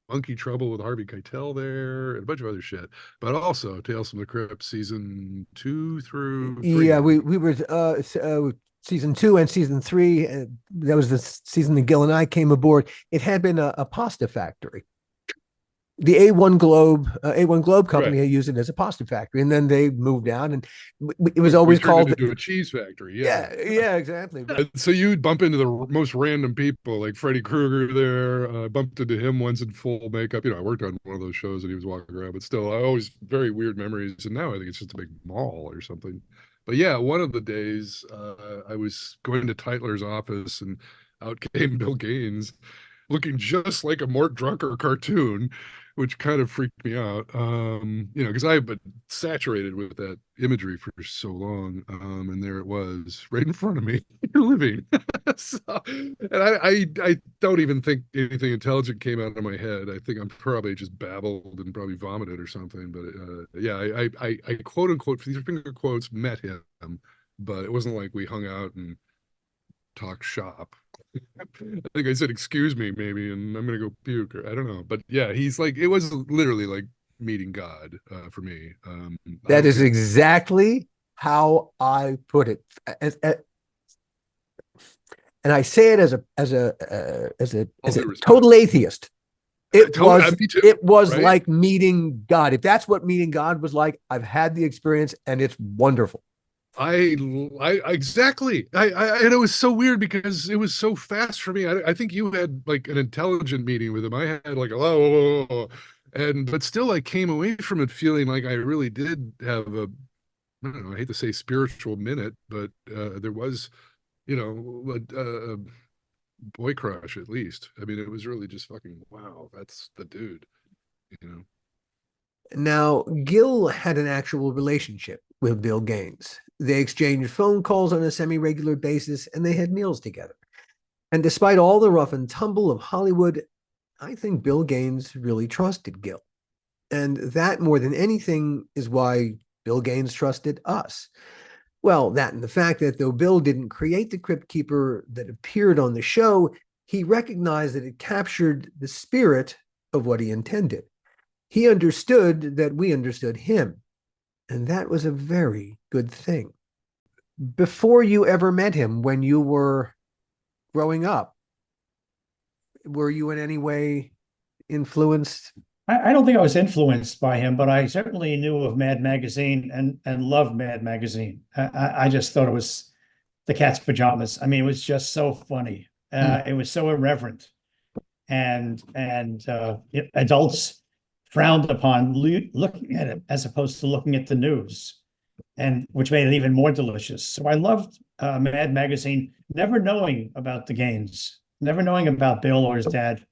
Monkey Trouble with Harvey Keitel there and a bunch of other shit, but also Tales from the Crypt season 2 through 3. Yeah, we were season 2 and season 3. That was the season that Gil and I came aboard. It had been a pasta factory. The A1 Globe company Right. had used it as a pasta factory, and then they moved out, and it was We always turned it called. into a cheese factory. Yeah. Yeah, exactly. But So you'd bump into the most random people, like Freddy Krueger there. I bumped into him once in full makeup. I worked on one of those shows and he was walking around, but still, I always very weird memories. And now I think it's just a big mall or something. But yeah, one of the days I was going to Tytler's office and out came Bill Gaines looking just like a Mort Drucker cartoon, which kind of freaked me out. Because I've been saturated with that imagery for so long. And there it was right in front of me, living. So, and I don't even think anything intelligent came out of my head. I think I'm probably just babbled and probably vomited or something. But yeah, I quote unquote, these are finger quotes, met him, but it wasn't like we hung out and talked shop. I think I said, excuse me, maybe, and I'm gonna go puke, or I don't know. But yeah, he's like, it was literally like meeting God for me. that is exactly how I put it. And I say it as a total atheist. It was me too, it was right? like meeting God. If that's what meeting God was like, I've had the experience and it's wonderful. I exactly. And it was so weird because it was so fast for me. I think you had like an intelligent meeting with him. I had like but still I came away from it feeling like I really did have I don't know, I hate to say spiritual minute, but there was, a boy crush at least. I mean, it was really just fucking wow, that's the dude, you know. Now, Gil had an actual relationship with Bill Gaines. They exchanged phone calls on a semi-regular basis and they had meals together. And despite all the rough and tumble of Hollywood, I think Bill Gaines really trusted Gil. And that, more than anything, is why Bill Gaines trusted us. Well, that and the fact that though Bill didn't create the Crypt Keeper that appeared on the show, he recognized that it captured the spirit of what he intended. He understood that we understood him, and that was a very good thing. Before you ever met him, when you were growing up, were you in any way influenced? I don't think I was influenced by him, but I certainly knew of Mad Magazine and loved Mad Magazine. I just thought it was the cat's pajamas. I mean, it was just so funny. It was so irreverent, and adults frowned upon looking at it as opposed to looking at the news, and which made it even more delicious. So I loved Mad Magazine, never knowing about the Gaines, never knowing about Bill or his dad,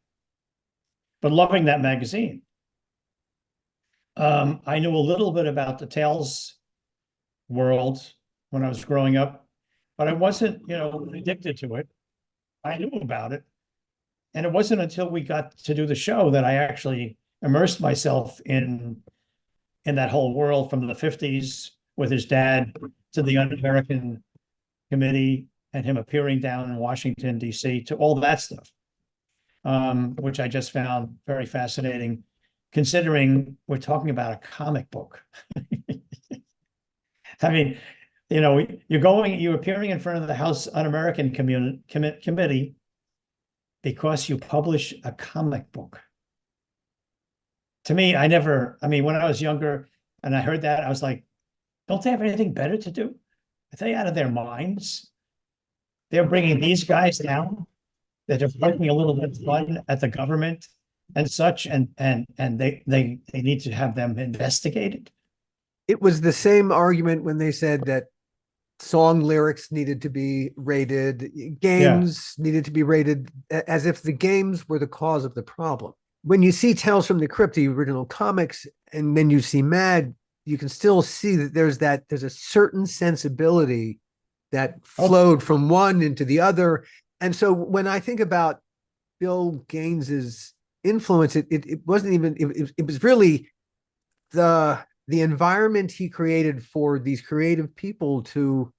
but loving that magazine. I knew a little bit about the Tales world when I was growing up, but I wasn't, addicted to it. I knew about it. And it wasn't until we got to do the show that I actually immersed myself in in that whole world from the 50s with his dad to the Un-American Committee and him appearing down in Washington, D.C., to all that stuff, which I just found very fascinating, considering we're talking about a comic book. I mean, you're appearing in front of the House Un-American Committee because you publish a comic book. To me, when I was younger and I heard that, I was like, don't they have anything better to do? Are they out of their minds? They're bringing these guys down, that are poking a little bit of fun at the government and such, and they need to have them investigated. It was the same argument when they said that song lyrics needed to be rated, games needed to be rated, as if the games were the cause of the problem. When you see Tales from the Crypt, the original comics, and then you see Mad, you can still see that there's a certain sensibility that flowed from one into the other. And so when I think about Bill Gaines's influence, it wasn't even, it was really the environment he created for these creative people to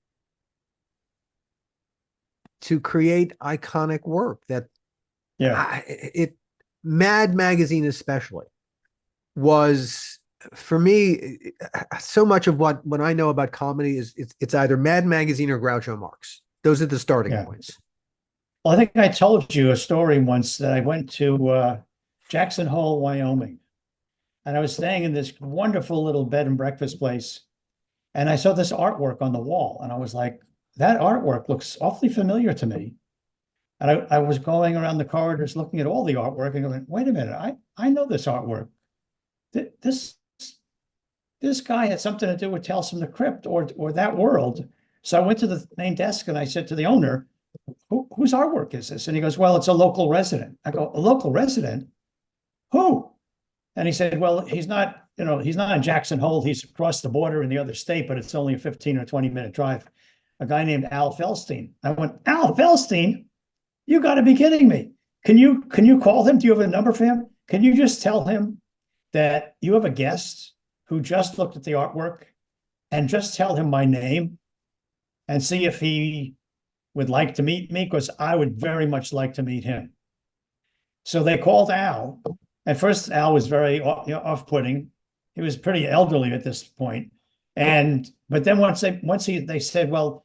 create iconic work that Mad Magazine especially was, for me, so much of what I know about comedy is it's either Mad Magazine or Groucho Marx. Those are the starting points. Well, I think I told you a story once that I went to Jackson Hole, Wyoming, and I was staying in this wonderful little bed and breakfast place, and I saw this artwork on the wall, and I was like, that artwork looks awfully familiar to me. And I was going around the corridors looking at all the artwork and going, wait a minute, I know this artwork. This guy had something to do with Tales from the Crypt or that world. So I went to the main desk and I said to the owner, whose artwork is this? And he goes, well, it's a local resident. I go, a local resident? Who? And he said, well, he's not in Jackson Hole. He's across the border in the other state, but it's only a 15 or 20-minute drive. A guy named Al Felstein. I went, Al Felstein? You got to be kidding me. Can you call him? Do you have a number for him? Can you just tell him that you have a guest who just looked at the artwork, and just tell him my name and see if he would like to meet me, because I would very much like to meet him. So they called Al. At first, Al was very off-putting. He was pretty elderly at this point. But then once they said, well,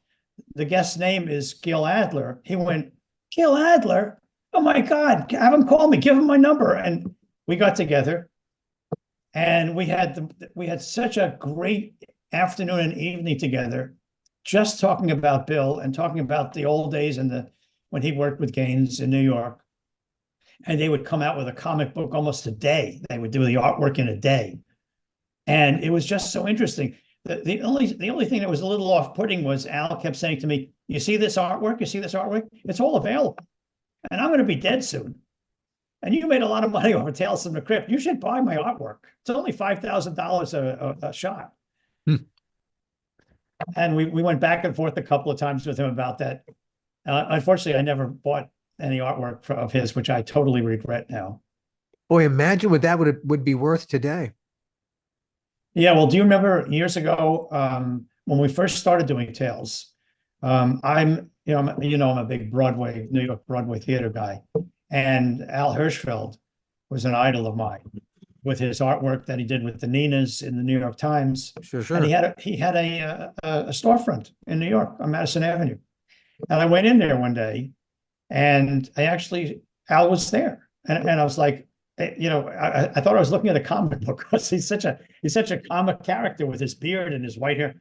the guest's name is Gil Adler, he went, Gil Adler? Oh my God, have him call me, give him my number. And we got together. And we had such a great afternoon and evening together, just talking about Bill and talking about the old days and when he worked with Gaines in New York. And they would come out with a comic book almost a day. They would do the artwork in a day. And it was just so interesting. The only thing that was a little off-putting was Al kept saying to me, you see this artwork? You see this artwork? It's all available. And I'm going to be dead soon. And you made a lot of money over Tales from the Crypt. You should buy my artwork. It's only $5,000 a shot. And we went back and forth a couple of times with him about that. Unfortunately, I never bought any artwork of his, which I totally regret now. Boy, imagine what that would be worth today. Yeah, well, do you remember years ago when we first started doing Tales? I'm a big New York Broadway theater guy. And Al Hirschfeld was an idol of mine with his artwork that he did with the Ninas in the New York Times. Sure. And he had a storefront in New York on Madison Avenue. And I went in there one day, and Al was there. And I was like, I thought I was looking at a comic book, because he's such a comic character with his beard and his white hair.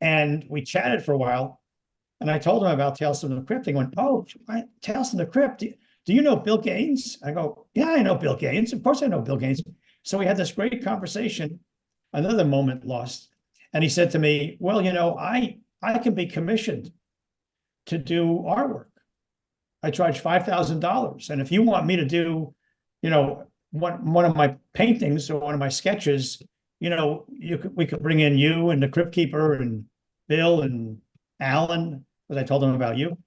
And we chatted for a while, and I told him about Tales from the Crypt. He went, oh, Tales from the Crypt. Do you know Bill Gaines? I go, yeah, I know Bill Gaines. Of course I know Bill Gaines. So we had this great conversation, another moment lost. And he said to me, well, I can be commissioned to do artwork. I charge $5,000. And if you want me to do, one of my paintings or one of my sketches, we could bring in you and the Crypt Keeper and Bill and Alan, because I told him about you.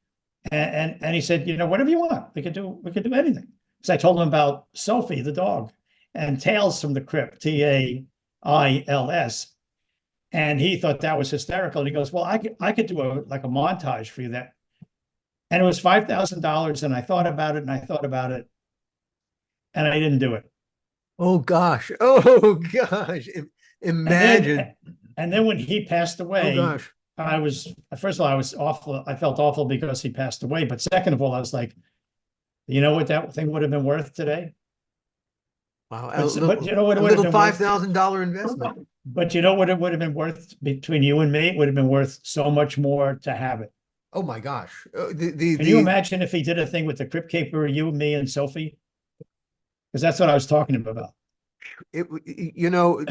And he said, whatever you want, we could do anything. So I told him about Sophie, the dog, and Tales from the Crypt, TA, ILS. And he thought that was hysterical. And he goes, well, I could do a montage for you that. And it was $5,000. And I thought about it and I thought about it. And I didn't do it. Oh gosh. Oh gosh. Imagine. And then when he passed Oh away, gosh. first of all, I was awful. I felt awful because he passed away. But second of all, I was like, you know what that thing would have been worth today? Wow. But you know what it A would have little been worth? $5,000 investment. But you know what it would have been worth between you and me? It would have been worth so much more to have it. Oh my gosh. Can you imagine if he did a thing with the Crypt Keeper, you, me, and Sophie? Because that's what I was talking about. You know,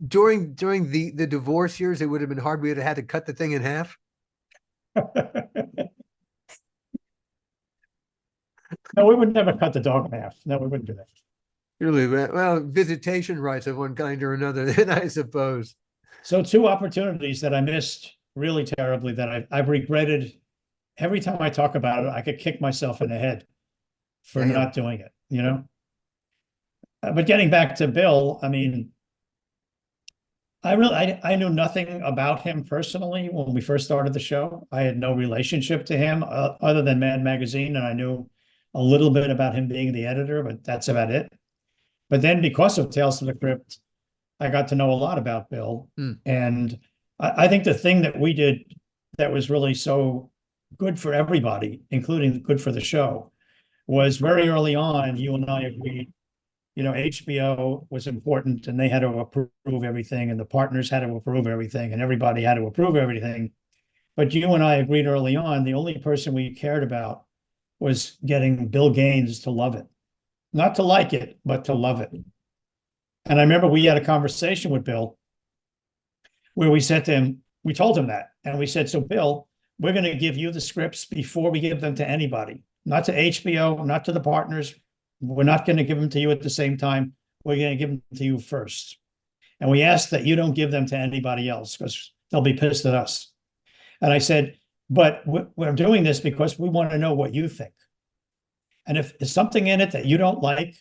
during the divorce years, it would have been hard. We would have had to cut the thing in half. No, we would never cut the dog in half. No, we wouldn't do that. Really, well, visitation rights of one kind or another, then I suppose. So 2 opportunities that I missed really terribly that I've regretted. Every time I talk about it, I could kick myself in the head for Damn. not doing it, you know? But getting back to Bill, I mean, I knew nothing about him personally when we first started the show. I had no relationship to him other than Mad Magazine, and I knew a little bit about him being the editor, but that's about it. But then because of Tales from the Crypt, I got to know a lot about Bill. And I think the thing that we did that was really so good for everybody, including good for the show, was very early on, you and I agreed, you know, HBO was important and they had to approve everything and the partners had to approve everything and everybody had to approve everything. But you and I agreed early on, the only person we cared about was getting Bill Gaines to love it. Not to like it, but to love it. And I remember we had a conversation with Bill where we said to him, we told him that. And we said, so Bill, we're going to give you the scripts before we give them to anybody, not to HBO, not to the partners. We're not going to give them to you at the same time. We're going to give them to you first. And we ask that you don't give them to anybody else because they'll be pissed at us. And I said, but we're doing this because we want to know what you think. And if there's something in it that you don't like,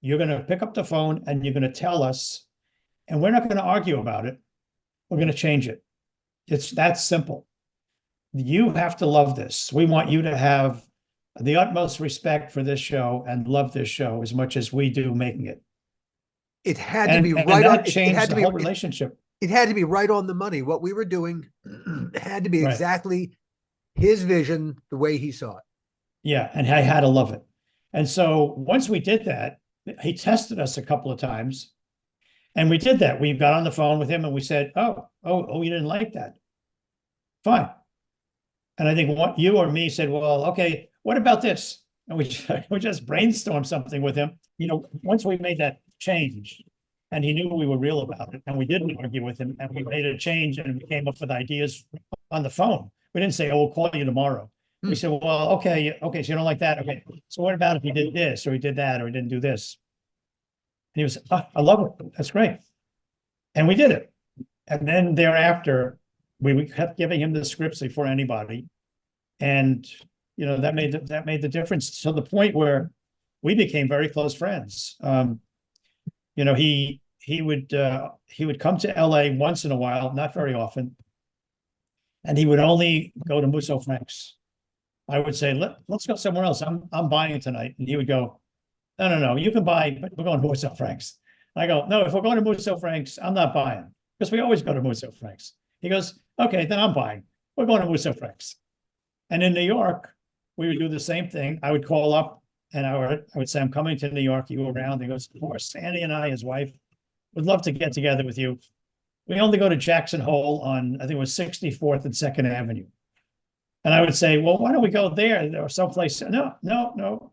you're going to pick up the phone and you're going to tell us, and we're not going to argue about it. We're going to change it. It's that simple. You have to love this. We want you to have the utmost respect for this show and love this show as much as we do making it. It had to be And right on. that changed the whole relationship. It had to be right on the money. What we were doing had to be Right. exactly his vision, the way he saw it. Yeah, and I had to love it. And so once we did that, he tested us a couple of times. And we did that. We got on the phone with him and we said, oh, you didn't like that. Fine. And I think what you or me said, well, okay, what about this? And we just brainstormed something with him. You know, once we made that change and he knew we were real about it and we didn't argue with him and we made a change and we came up with ideas on the phone. We didn't say, oh, we'll call you tomorrow. We said, well, okay, so you don't like that? Okay, so what about if he did this or he did that or he didn't do this? And he was, oh, I love it. That's great. And we did it. And then thereafter, we kept giving him the scripts before anybody. And, you know, that made the difference to the point where we became very close friends. You know, he would come to LA once in a while, not very often. And he would only go to Musso Frank's. I would say, let's go somewhere else. I'm buying tonight. And he would go, no, you can buy, but we're going to Musso Frank's. I go, no, if we're going to Musso Frank's, I'm not buying because we always go to Musso Frank's. He goes, okay, then I'm buying. We're going to Musso Frank's. And in New York, we would do the same thing. I would call up and I would say, I'm coming to New York. You around? He goes, of course, Sandy and I, his wife, would love to get together with you. We only go to Jackson Hole on, I think it was 64th and 2nd Avenue. And I would say, well, why don't we go there or someplace? No.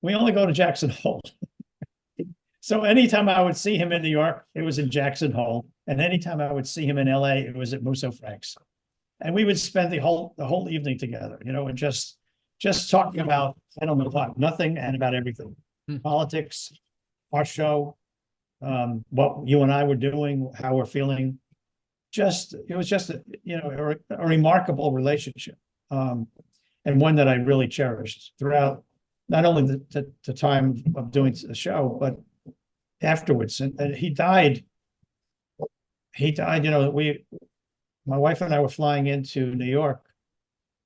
We only go to Jackson Hole. So anytime I would see him in New York, it was in Jackson Hole. And anytime I would see him in LA, it was at Musso Frank's. And we would spend the whole evening together, you know, and just talking about gentlemen talk, nothing and about everything. Politics, our show, what you and I were doing, how we're feeling. It was just a remarkable relationship. And one that I really cherished throughout not only the time of doing the show, but afterwards. And he died he died, my wife and I were flying into New York,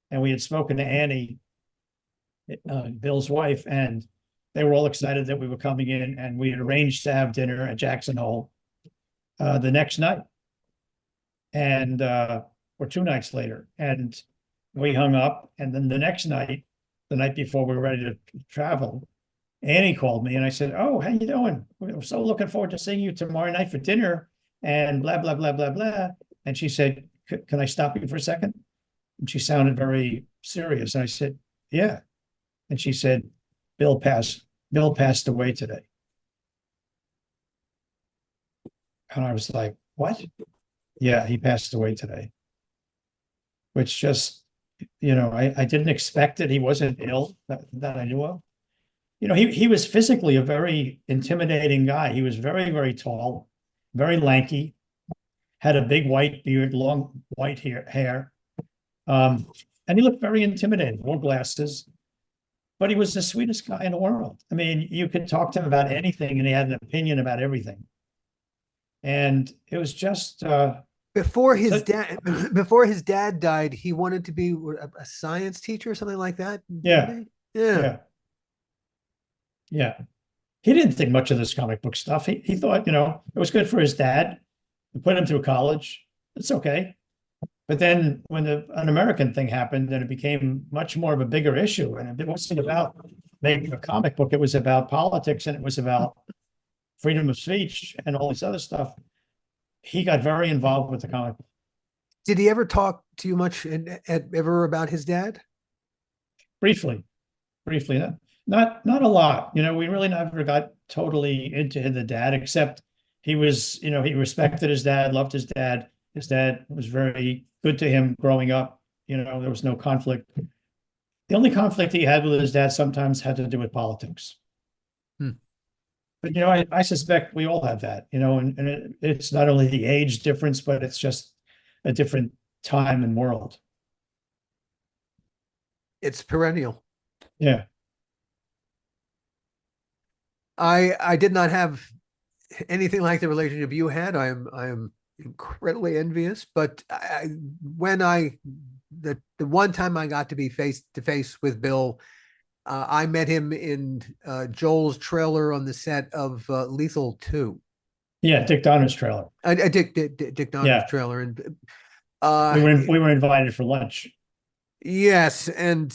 and we had spoken to Annie, Bill's wife, and they were all excited that we were coming in, and we had arranged to have dinner at Jackson Hole the next night, and or 2 nights later. And we hung up, and then the next night, the night before we were ready to travel, Annie called me, and I said, "Oh, how you doing? We're so looking forward to seeing you tomorrow night for dinner," and blah, blah, blah, blah, blah. And she said, "Can I stop you for a second?" And she sounded very serious. And I said, "Yeah." And she said, Bill passed away today." And I was like, "What?" "Yeah, he passed away today." Which just, I didn't expect it. He wasn't ill that I knew of. He was physically a very intimidating guy. He was very, very tall, very lanky, had a big white beard, long white hair. And he looked very intimidating, wore glasses, but he was the sweetest guy in the world. I mean, you could talk to him about anything and he had an opinion about everything. And it was just, Before his dad died, he wanted to be a science teacher or something like that. Yeah. Yeah. Yeah. He didn't think much of this comic book stuff. He thought, it was good for his dad to put him through college. It's okay. But then when an American thing happened, then it became much more of a bigger issue. And it wasn't about making a comic book. It was about politics, and it was about freedom of speech and all this other stuff. He got very involved with the comic book. Did he ever talk to you much ever about his dad? Briefly, not a lot. We really never got totally into the dad, except he was, he respected his dad, loved his dad. His dad was very good to him growing up. There was no conflict. The only conflict he had with his dad sometimes had to do with politics. But, I suspect we all have that, and it's not only the age difference, but it's just a different time and world. It's perennial. Yeah. I did not have anything like the relationship you had. I am incredibly envious, but the one time I got to be face to face with Bill, I met him in Joel's trailer on the set of Lethal 2. Yeah, Dick Donner's trailer. Dick Donner's trailer, and we were invited for lunch. Yes, and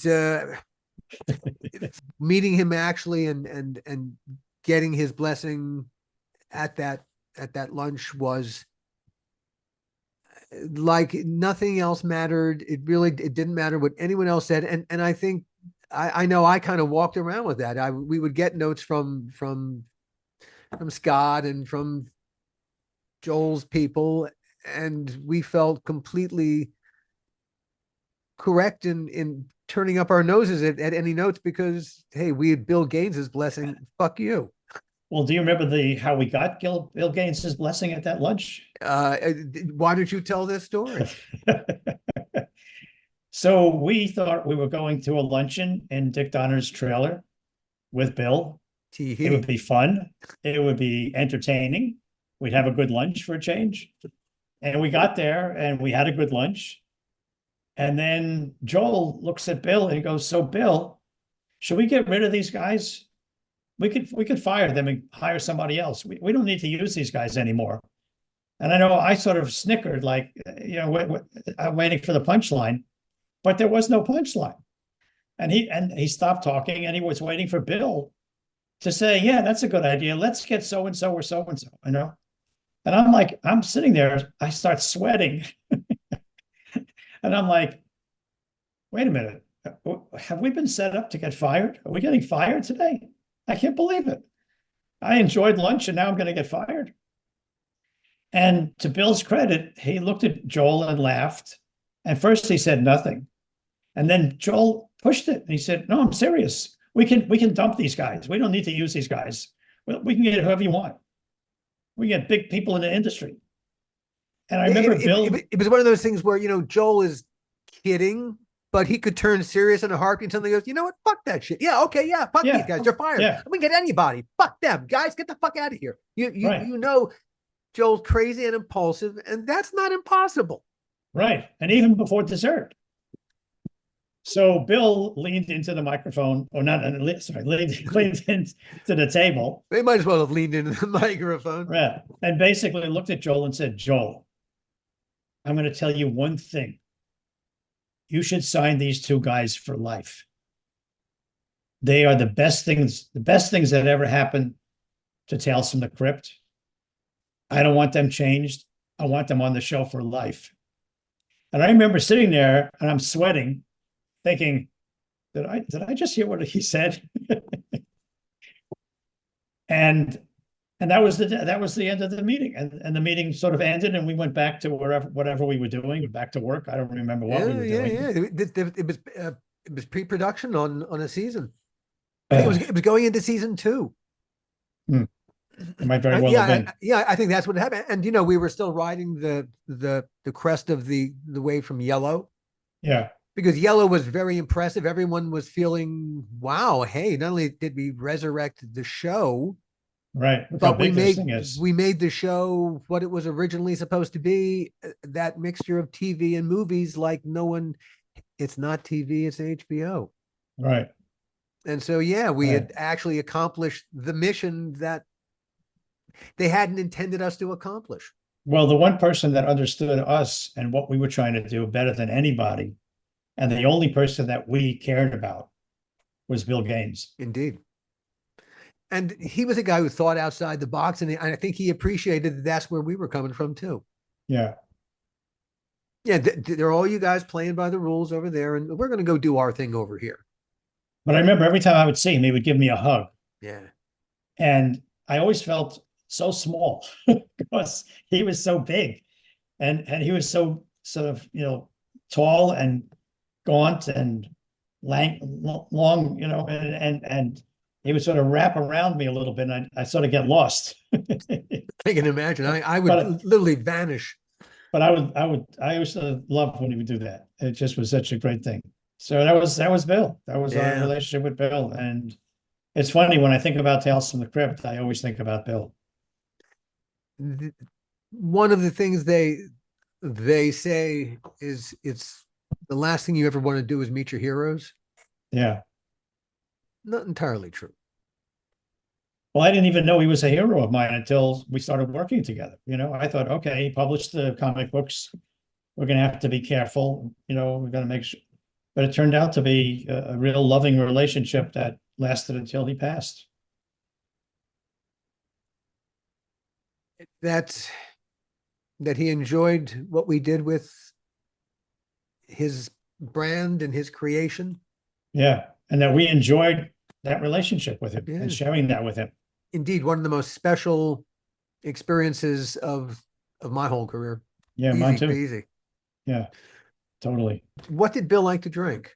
meeting him actually and getting his blessing at that lunch was like nothing else mattered. It didn't matter what anyone else said, and I think I know I kind of walked around with that. We would get notes from Scott and from Joel's people, and we felt completely correct in turning up our noses at any notes because, hey, we had Bill Gaines's blessing. Fuck you. Well, do you remember how we got Bill Gaines's blessing at that lunch? Why don't you tell this story? So we thought we were going to a luncheon in Dick Donner's trailer with Bill. It would be fun. It would be entertaining. We'd have a good lunch for a change. And we got there and we had a good lunch. And then Joel looks at Bill and he goes, "So Bill, should we get rid of these guys? We could fire them and hire somebody else. We don't need to use these guys anymore." And I know I sort of snickered, like, I'm waiting for the punchline, but there was no punchline. And he stopped talking and he was waiting for Bill to say, "Yeah, that's a good idea. Let's get so-and-so or so-and-so, And I'm like, I'm sitting there, I start sweating. And I'm like, wait a minute, have we been set up to get fired? Are we getting fired today? I can't believe it. I enjoyed lunch and now I'm going to get fired. And to Bill's credit, he looked at Joel and laughed. And first he said nothing. And then Joel pushed it and he said, "No, I'm serious. We can dump these guys. We don't need to use these guys. We can get whoever you want. We get big people in the industry." And I remember Bill. It was one of those things where, Joel is kidding, but he could turn serious in a heartbeat. Something goes, "You know what? Fuck that shit. Yeah, okay, yeah, fuck these guys. They're fired. We can get anybody. Fuck them, guys. Get the fuck out of here." You know, Joel's crazy and impulsive, and that's not impossible. Right. And even before dessert. So Bill leaned into the microphone, or not, sorry, leaned into the table. They might as well have leaned into the microphone. Yeah. And basically looked at Joel and said, Joel, I'm going to tell you one thing. You should sign these two guys for life. They are the best things that ever happened to Tales from the Crypt. I don't want them changed. I want them on the show for life. And I remember sitting there and I'm sweating, thinking, did I just hear what he said? and that was the end of the meeting. And the meeting sort of ended and we went back to whatever we were doing, back to work. I don't remember what we were doing. It was pre-production on a season. I think it was going into season 2. It might very well have been. I think that's what happened. And we were still riding the crest of the wave from Yellow. Yeah. Because Yellow was very impressive. Everyone was feeling, wow, hey, not only did we resurrect the show, right, but we made the show what it was originally supposed to be, that mixture of TV and movies like no one, it's not TV, it's HBO. Right. And so, we had actually accomplished the mission that they hadn't intended us to accomplish. Well, the one person that understood us and what we were trying to do better than anybody, and the only person that we cared about, was Bill Gaines. Indeed. And he was a guy who thought outside the box, and I think he appreciated that that's where we were coming from too. Yeah. Yeah, they're all you guys playing by the rules over there, and we're going to go do our thing over here. But I remember every time I would see him, he would give me a hug. Yeah. And I always felt so small because he was so big and he was so sort of, tall and gaunt and long, and he would sort of wrap around me a little bit and I sort of get lost. I can imagine. I would literally vanish. But I used to love when he would do that. It just was such a great thing. So that was Bill. That was our relationship with Bill. And it's funny, when I think about Tales from the Crypt, I always think about Bill. One of the things they say is it's the last thing you ever want to do is meet your heroes. Yeah. Not entirely true. Well, I didn't even know he was a hero of mine until we started working together. I thought, okay, he published the comic books. We're going to have to be careful. We're going to make sure. But it turned out to be a real loving relationship that lasted until he passed. That he enjoyed what we did with his brand and his creation. Yeah. And that we enjoyed that relationship with him and sharing that with him. Indeed, one of the most special experiences of my whole career. Yeah, mine too. Easy. Yeah, totally. What did Bill like to drink?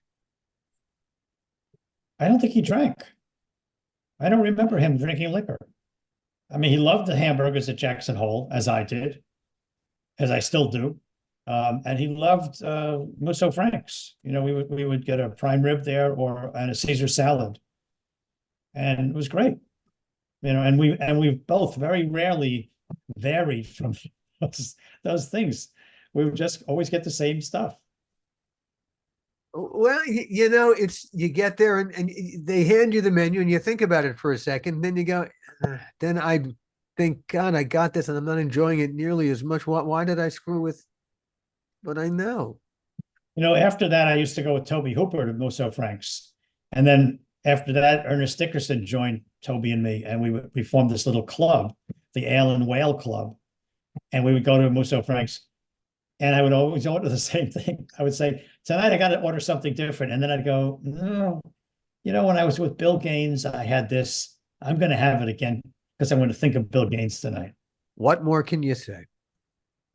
I don't think he drank. I don't remember him drinking liquor. I mean, he loved the hamburgers at Jackson Hole, as I did, as I still do. And he loved Musso Franks. We would get a prime rib there and a Caesar salad. And it was great. And we both very rarely varied from those things. We would just always get the same stuff. Well, it's you get there and they hand you the menu and you think about it for a second. Then you go, then I think, God, I got this and I'm not enjoying it nearly as much. Why did I screw with what I know? After that, I used to go with Toby Hooper to Musso Franks. And then after that, Ernest Dickerson joined Toby and me, and we formed this little club, the Ale and Whale Club. And we would go to Musso Franks. And I would always order the same thing. I would say, tonight I got to order something different. And then I'd go, no, when I was with Bill Gaines, I had this. I'm going to have it again because I'm going to think of Bill Gaines tonight. What more can you say?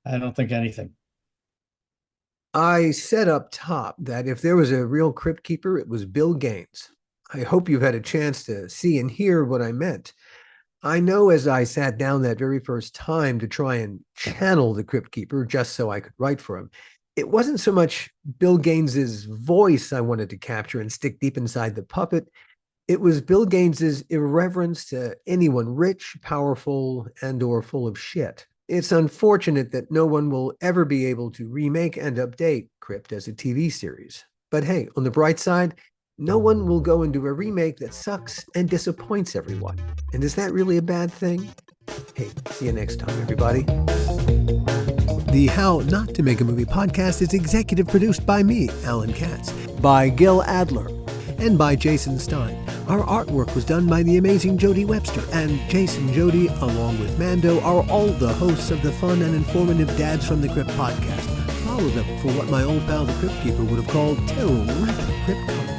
I don't think anything. I said up top that if there was a real Crypt Keeper, it was Bill Gaines. I hope you've had a chance to see and hear what I meant. I know as I sat down that very first time to try and channel the Crypt Keeper just so I could write for him, it wasn't so much Bill Gaines's voice I wanted to capture and stick deep inside the puppet. It was Bill Gaines's irreverence to anyone rich, powerful, and or full of shit. It's unfortunate that no one will ever be able to remake and update Crypt as a TV series. But hey, on the bright side, no one will go into a remake that sucks and disappoints everyone. And is that really a bad thing? Hey, see you next time, everybody. The How Not to Make a Movie podcast is executive produced by me, Alan Katz, by Gil Adler, and by Jason Stein. Our artwork was done by the amazing Jody Webster, and Jason Jody, along with Mando, are all the hosts of the fun and informative Dads from the Crypt podcast. Follow them for what my old pal the Crypt Keeper would have called terrific crypt content.